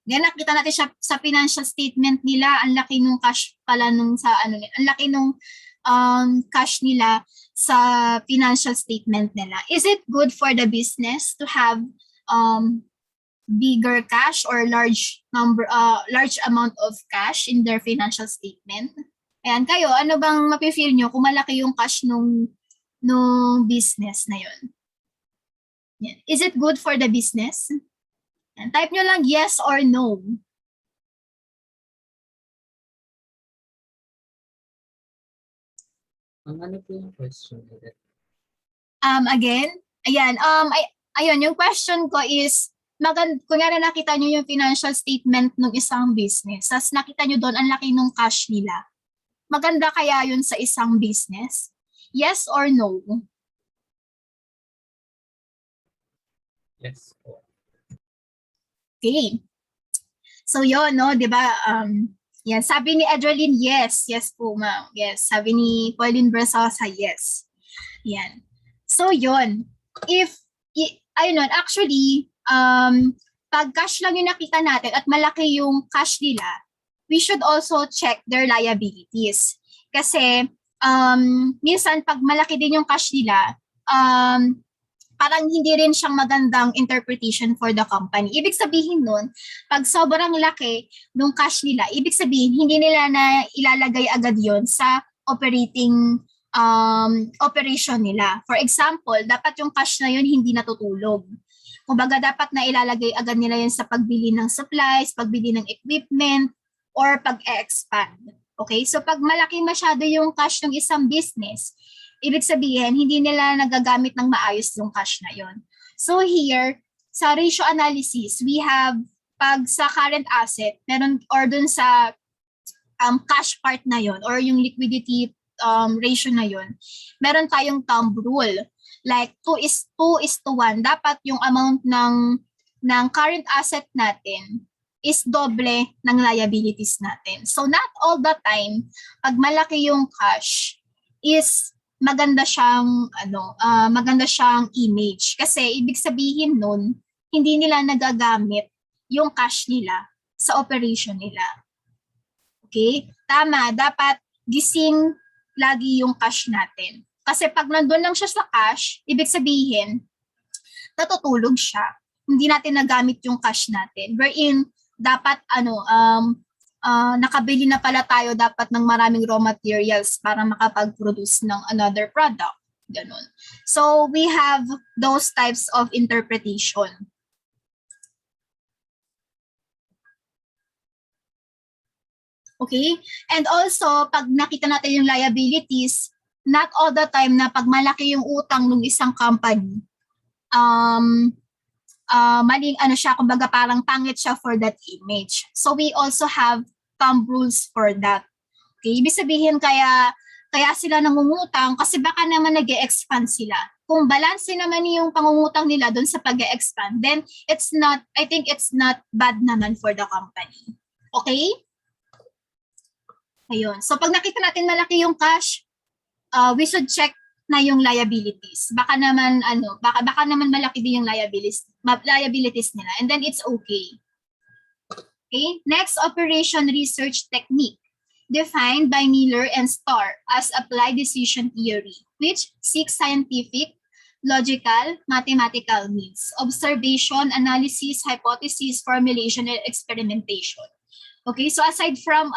Then nakita natin siya sa financial statement nila, ang laki nung cash pala ang laki nung cash nila sa financial statement nila. Is it good for the business to have bigger cash or large amount of cash in their financial statement? Ayan, kayo, ano bang mapifeel nyo kung malaki yung cash nung business na yun? Ayan. Is it good for the business? Ayan, type nyo lang yes or no. Ano po yung question? Again, ayan, ayun, yung question ko is, kung nga nakita nyo yung financial statement ng isang business, tapos nakita nyo doon ang laki ng cash nila, maganda kaya yun sa isang business? Yes or no? Yes po. Okay. So yun, no, di ba? Yan, sabi ni Adreline, yes. Yes po, ma'am. Yes. Sabi ni Pauline Brasosa, yes. Yan. So yun. Actually, pag cash lang yung nakita natin at malaki yung cash nila, we should also check their liabilities. Kasi minsan pag malaki din yung cash nila, parang hindi rin siyang magandang interpretation for the company. Ibig sabihin nun, pag sobrang laki nung cash nila, ibig sabihin hindi nila na ilalagay agad yon sa operating operation nila. For example, dapat yung cash na yun hindi natutulog. Kumbaga dapat na ilalagay agad nila yan sa pagbili ng supplies, pagbili ng equipment, or pag-expand. Okay? So pag malaki masyado yung cash ng isang business, ibig sabihin, hindi nila nagagamit ng maayos yung cash na yon. So here, sa ratio analysis, we have, pag sa current asset, meron, or dun sa cash part na yon, or yung liquidity ratio na yon, meron tayong thumb rule. Like 2:1. Dapat yung amount ng current asset natin is doble ng liabilities natin. So not all the time, pag malaki yung cash, is maganda siyang image. Kasi ibig sabihin nun, hindi nila nagagamit yung cash nila sa operation nila. Okay? Tama, dapat gising lagi yung cash natin. Kasi pag nandun lang siya sa cash, ibig sabihin, natutulog siya. Hindi natin nagamit yung cash natin. Wherein, dapat nakabili na pala tayo dapat ng maraming raw materials para makapag-produce ng another product. Ganun. So, we have those types of interpretation. Okay? And also, pag nakita natin yung liabilities, not all the time na pag malaki yung utang ng isang company, maling siya, kumbaga parang pangit siya for that image. So we also have thumb rules for that. Okay, ibig sabihin kaya sila nangungutang kasi baka naman nag-e-expand sila. Kung balance naman yung pangungutang nila doon sa pag-e-expand, then I think it's not bad naman for the company. Okay? Ayun. So pag nakita natin malaki yung cash, we should check na yung liabilities. Baka naman malaki din yung liabilities nila, and then it's okay. Okay, next, operation research technique, defined by Miller and Starr as applied decision theory, which seeks scientific, logical, mathematical means, observation, analysis, hypothesis, formulation, and experimentation. Okay, so aside from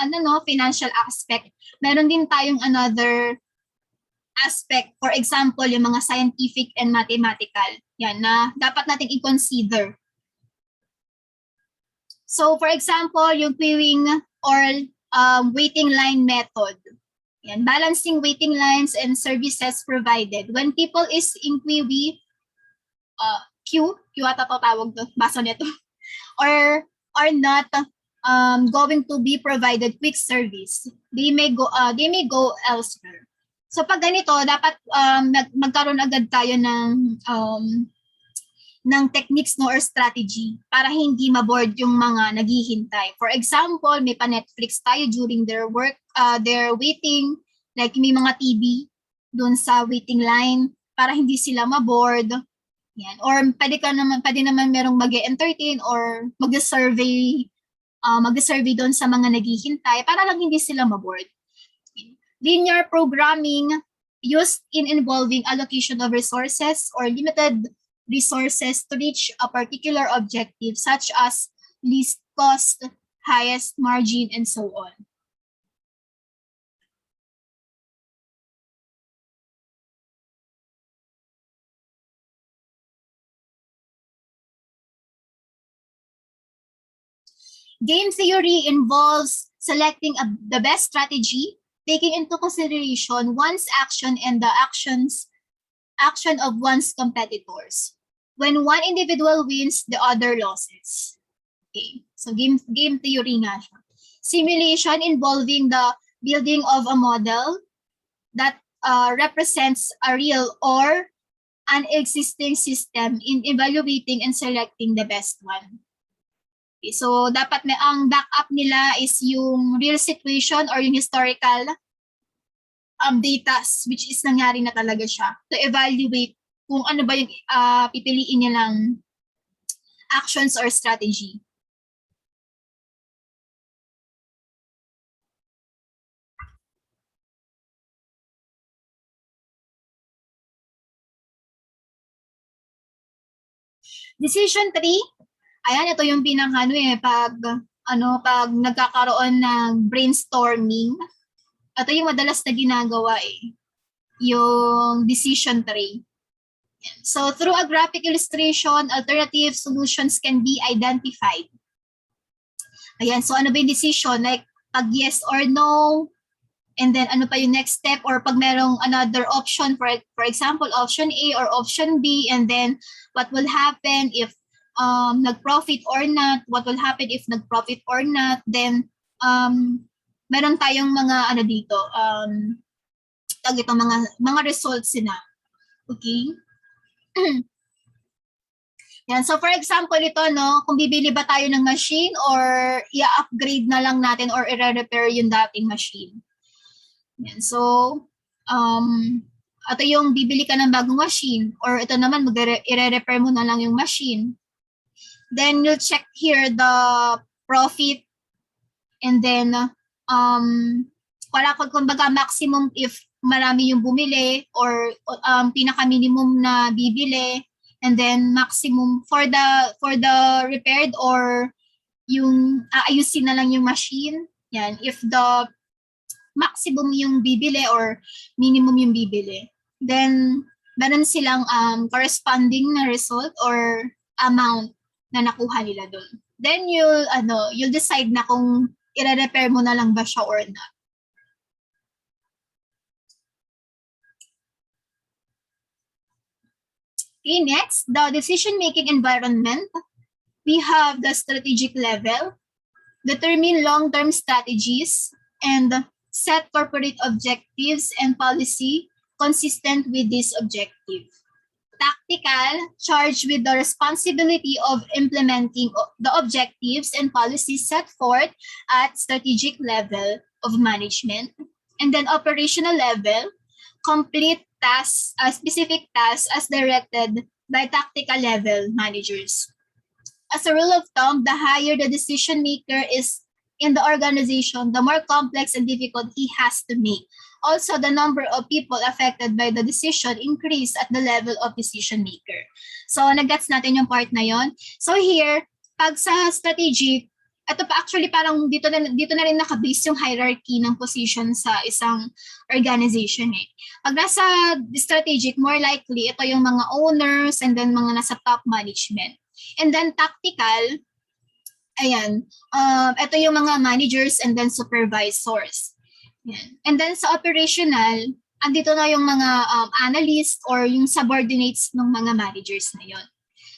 financial aspect, meron din tayong another aspect, for example, yung mga scientific and mathematical, yan na dapat nating i-consider. So, for example, yung queuing or waiting line method. Yan, balancing waiting lines and services provided. When people is in queue ata tawag to, basa nito, or not going to be provided quick service, they may go elsewhere. So pag ganito, dapat magkaroon agad tayo ng techniques or strategy para hindi maboard yung mga naghihintay. For example, may pa-Netflix tayo during their work, their waiting, like may mga TV doon sa waiting line para hindi sila maboard. Yan. Or pwede naman merong mag-entertain or mag-survey doon sa mga naghihintay para lang hindi sila maboard. Linear programming used in involving allocation of resources or limited resources to reach a particular objective, such as least cost, highest margin, and so on. Game theory involves selecting the best strategy, taking into consideration one's action and the action of one's competitors. When one individual wins, the other loses. Okay, so game theory nga siya. Simulation involving the building of a model that represents a real or an existing system in evaluating and selecting the best one. Okay, so dapat ang backup nila is yung real situation or yung historical data, which is nangyari na talaga siya, to evaluate kung ano ba yung pipiliin niya ng actions or strategy. Decision tree, ayan, ito yung pinakano pag nagkakaroon ng brainstorming, ito yung madalas na ginagawa yung decision tree. So through a graphic illustration, alternative solutions can be identified. Ayan, so ano ba yung decision? Like, pag yes or no, and then ano pa yung next step, or pag merong another option, for example, option A or option B, and then what will happen if nag-profit or not, what will happen if nag-profit or not, then meron tayong mga ano dito, mga results na. Okay? Yan. So for example, ito, no, kung bibili ba tayo ng machine or i-upgrade na lang natin or i-repair yung dating machine. Yan. So, ito yung bibili ka ng bagong machine or ito naman, i-repair mo na lang yung machine. Then you'll check here the profit and then kumbaga maximum if marami yung bumili or pinaka-minimum na bibili. And then maximum for the repaired or yung aayusin na lang yung machine. Yan, if the maximum yung bibili or minimum yung bibili. Then meron silang corresponding na result or amount na nakuha nila doon. Then you'll decide na kung i-repair mo na lang ba siya or not. Okay, next, the decision-making environment. We have the strategic level, determine long-term strategies, and set corporate objectives and policy consistent with this objective. Tactical, charged with the responsibility of implementing the objectives and policies set forth at strategic level of management. And then operational level, complete tasks, specific tasks as directed by tactical level managers. As a rule of thumb, the higher the decision maker is in the organization, the more complex and difficult he has to make. Also, the number of people affected by the decision increase at the level of decision maker. So, nag-gets natin yung part na yon. So here, pag sa strategic, ito pa actually parang dito na rin nakabase yung hierarchy ng position sa isang organization Pag nasa strategic, more likely ito yung mga owners and then mga nasa top management. And then tactical, ayan, ito yung mga managers and then supervisors. Yan. And then sa operational, andito na yung mga analysts or yung subordinates ng mga managers na yon.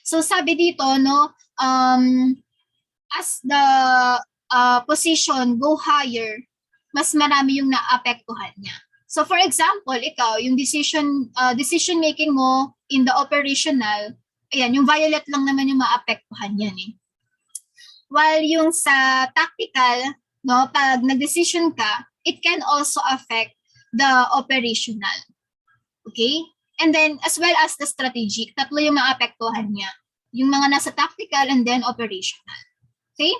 So sabi dito, no, as the position go higher, mas marami yung naapektuhan niya. So for example, ikaw, yung decision making mo in the operational, ayan, yung violet lang naman yung maapektuhan yan While yung sa tactical, no, pag nag-decision ka, it can also affect the operational. Okay? And then, as well as the strategic, tatlo yung maapektuhan niya. Yung mga nasa tactical and then operational. Okay?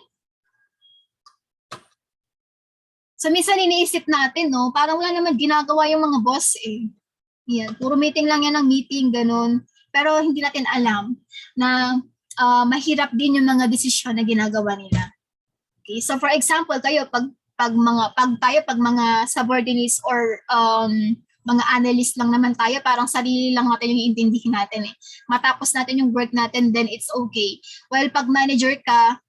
So, minsan iniisip natin, no, parang wala naman ginagawa yung mga boss Yan, puro meeting lang yan ng meeting, ganun. Pero hindi natin alam na mahirap din yung mga desisyon na ginagawa nila. Okay? So, for example, kayo, pag mga subordinates or mga analyst lang naman tayo, parang sarili lang natin yung iintindihin natin Matapos natin yung work natin, then it's okay. While pag manager ka,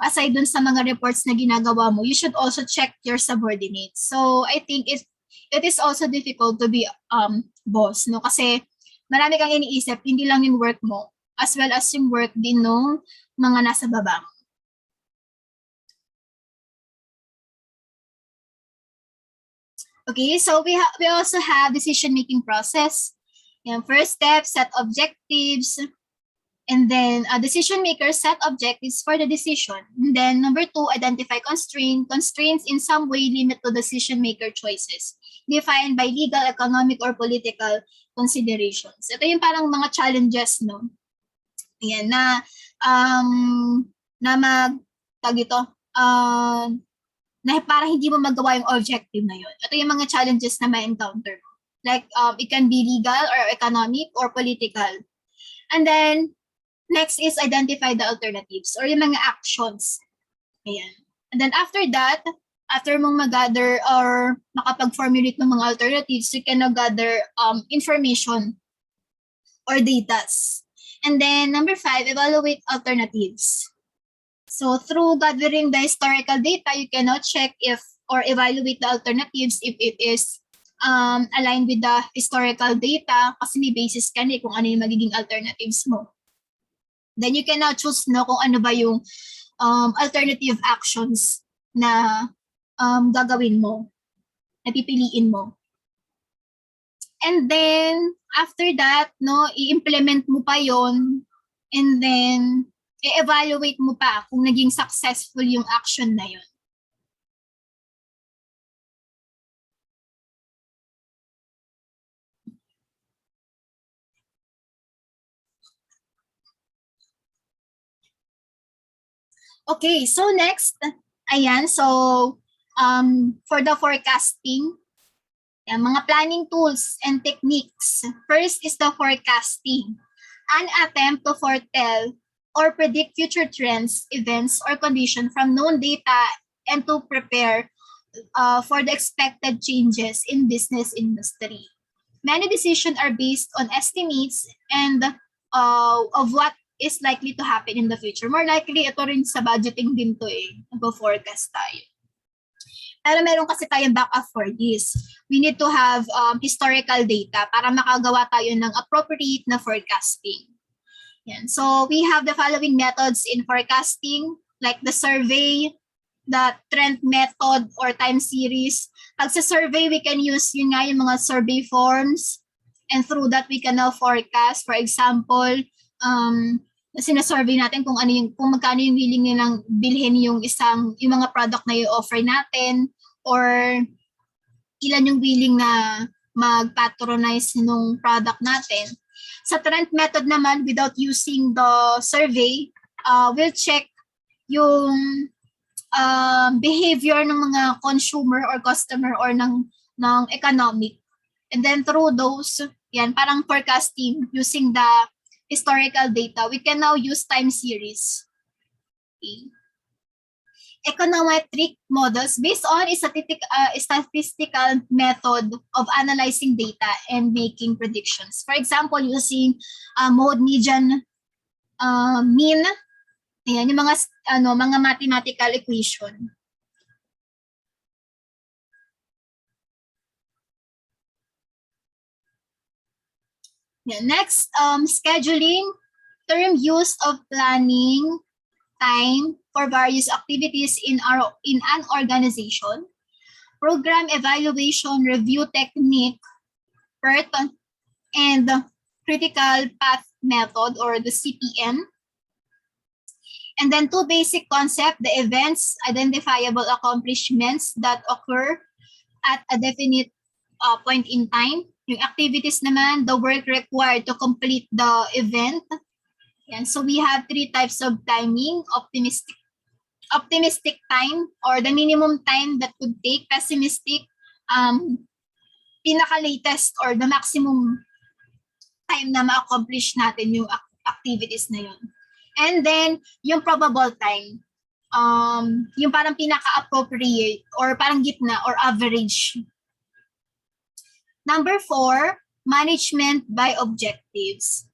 aside dun sa mga reports na ginagawa mo, you should also check your subordinates. So I think it is also difficult to be boss, no? Kasi marami kang iniisip, hindi lang yung work mo, as well as yung work din ng mga nasa baba mo. Okay, so we also have decision-making process. First step, set objectives. And then decision makers set objectives for the decision. And then number 2, identify constraints. Constraints in some way limit to decision maker choices, defined by legal, economic, or political considerations. Ito yung parang mga challenges, no? Ayan, na parang hindi mo magawa yung objective na yun. Ito yung mga challenges na may encounter mo. Like, it can be legal or economic or political. And then, Next is identify the alternatives or yung mga actions. Ayan. And then after that, after mong mag-gather or makapag-formulate ng mga alternatives, you can now gather information or datas. And then number 5, evaluate alternatives. So through gathering the historical data, you can now check if or evaluate the alternatives if it is aligned with the historical data kasi may basis ka kung ano yung magiging alternatives mo. Then you can now choose kung ano ba yung alternative actions na gagawin mo, na pipiliin mo. And then, after that, i-implement mo pa yon, and then, i-evaluate mo pa kung naging successful yung action na yon. Okay, so next, ayan, so for the forecasting, mga planning tools and techniques. First is the forecasting, an attempt to foretell or predict future trends, events, or conditions from known data and to prepare for the expected changes in business industry. Many decisions are based on estimates and of what is likely to happen in the future. More likely, ito rin sa budgeting din to nag-forecast tayo. Pero meron kasi tayong backup for this. We need to have historical data para makagawa tayo ng appropriate na forecasting. Yan. So we have the following methods in forecasting, like the survey, the trend method or time series. Pag sa survey, we can use yung mga survey forms, and through that we can now forecast. For example, sinasurvey natin kung magkano yung willing nilang bilhin yung mga product na i-offer natin, or ilan yung willing na mag-patronize nung product natin. Sa trend method naman, without using the survey, we'll check yung behavior ng mga consumer or customer or ng economic. And then through those, parang forecasting using the historical data, we can now use time series. Okay. Econometric models based on a statistical method of analyzing data and making predictions. For example, using mode, median, mean, ayan, yung mga mathematical equation. Yeah, next, scheduling, term use of planning time for various activities in an organization, program evaluation review technique, PERT, and critical path method or the CPM. And then 2 basic concepts, the events, identifiable accomplishments that occur at a definite point in time. Yung activities naman, the work required to complete the event. Yan. So we have 3 types of timing: optimistic time or the minimum time that could take, pessimistic, pinaka-latest or the maximum time na ma-accomplish natin yung activities na yun. And then yung probable time, yung parang pinaka-appropriate or parang gitna or average. Number 4, management by objectives.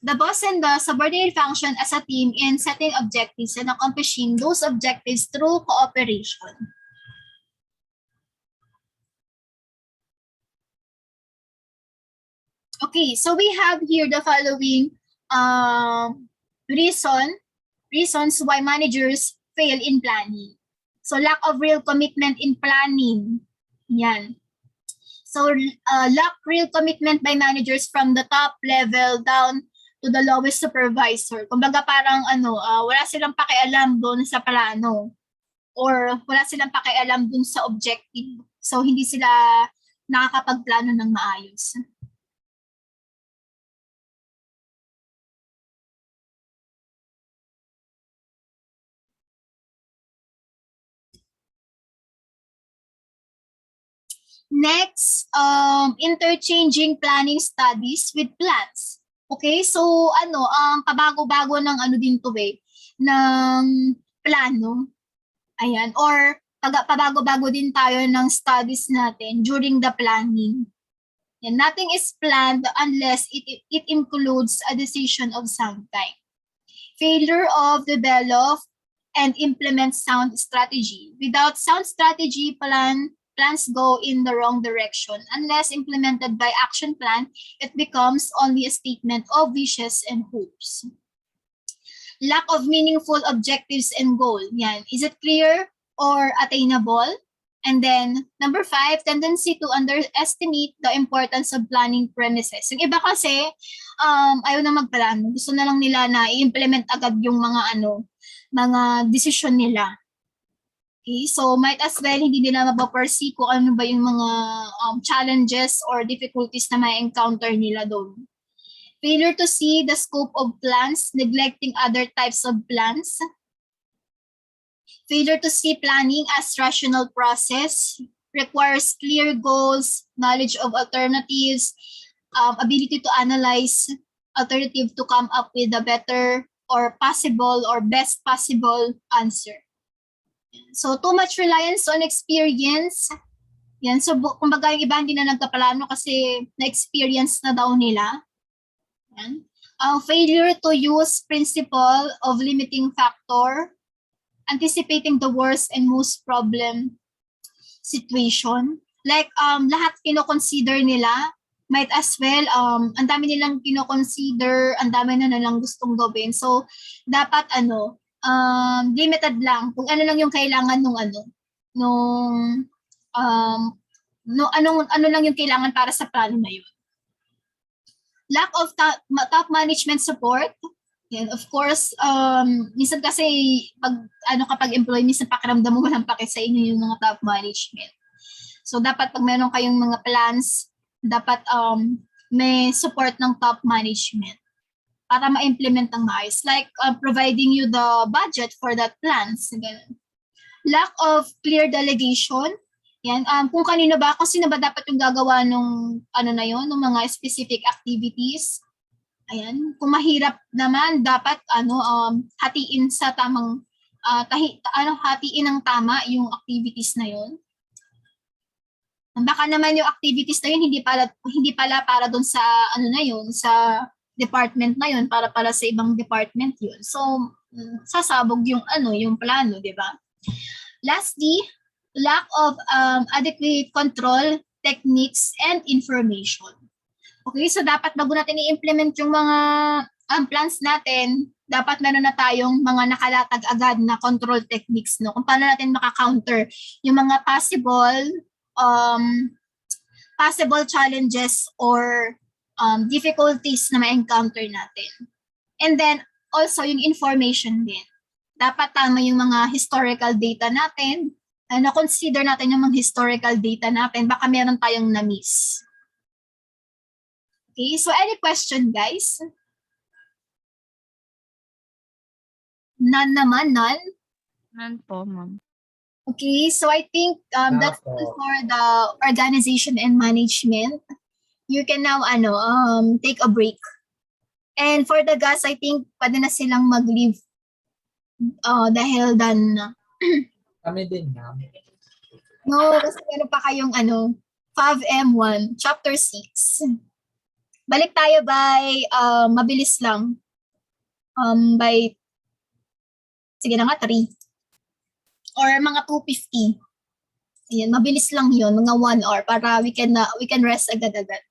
The boss and the subordinate function as a team in setting objectives and accomplishing those objectives through cooperation. Okay, so we have here the following reasons why managers fail in planning. So lack of real commitment in planning. Yan. So lack real commitment by managers from the top level down to the lowest supervisor. Kumbaga parang wala silang pakialam doon sa plano or wala silang pakialam doon sa objective. So hindi sila nakakapagplano ng maayos. Next, interchanging planning studies with plans. Okay, so pabago-bago ng ano din to ng plano. Ayan, or pabago-bago din tayo ng studies natin during the planning. Yan, nothing is planned unless it includes a decision of some kind. Failure of develop and implement sound strategy. Without sound strategy, plans go in the wrong direction. Unless implemented by action plan, it becomes only a statement of wishes and hopes. Lack of meaningful objectives and goal. Yan. Is it clear or attainable? And then, number 5, tendency to underestimate the importance of planning premises. Yung iba kasi, ayaw na magplano. Gusto na lang nila na i-implement agad yung mga decision nila. Okay, so might as well hindi nila mapaperceive kung ano ba yung mga challenges or difficulties na may encounter nila doon. Failure to see the scope of plans, neglecting other types of plans. Failure to see planning as rational process, requires clear goals, knowledge of alternatives, ability to analyze alternative to come up with a better or possible or best possible answer. So too much reliance on experience. Yan, so kumbaga yung iba hindi na nagkaplano kasi na-experience na daw nila. Yan. Failure to use principle of limiting factor, anticipating the worst and most problem situation. Like lahat kino-consider nila, might as well ang dami nilang kino-consider, ang dami na nilang gustong gawin. So dapat limited lang kung ano lang yung kailangan ano lang yung kailangan para sa plano na yun. Lack of top management support. Yan, of course, minsan kasi kapag employee, minsan pakiramdam mo walang pake sa inyo yung mga top management. So dapat pag meron kayong mga plans, dapat may support ng top management para ma-implement ang maayos. Like providing you the budget for that plans. Ganun. Lack of clear delegation. Yan, kung sino ba dapat yung gagawa nung nung mga specific activities. Ayan, kung mahirap naman dapat hatiin sa tamang hatiin ng tama yung activities na yun. Baka naman yung activities na yun hindi pala para doon sa sa department na yun, para sa ibang department yun. So sasabog yung yung plano, di ba? Lastly, lack of adequate control techniques and information. Okay, so dapat bago natin i-implement yung mga plans natin, dapat meron na tayong mga nakalatag agad na control techniques, no? Kung paano natin maka-counter yung mga possible challenges or difficulties na ma-encounter natin. And then, also yung information din. Dapat tama yung mga historical data natin, na-consider natin yung mga historical data natin, baka meron tayong na-miss. Okay, so any question, guys? None naman, none? None po, ma'am. Okay, so I think that's all for the organization and management. You can now take a break. And for the guys, I think pwede na silang mag-leave dahil done na. Kami din, ma'am. No, kasi meron pa kayong 5M1, chapter 6. Balik tayo by mabilis lang. By sige na nga 3 or mga 2:50. Ayan, mabilis lang 'yon, mga 1 hour para we can rest agad-agad.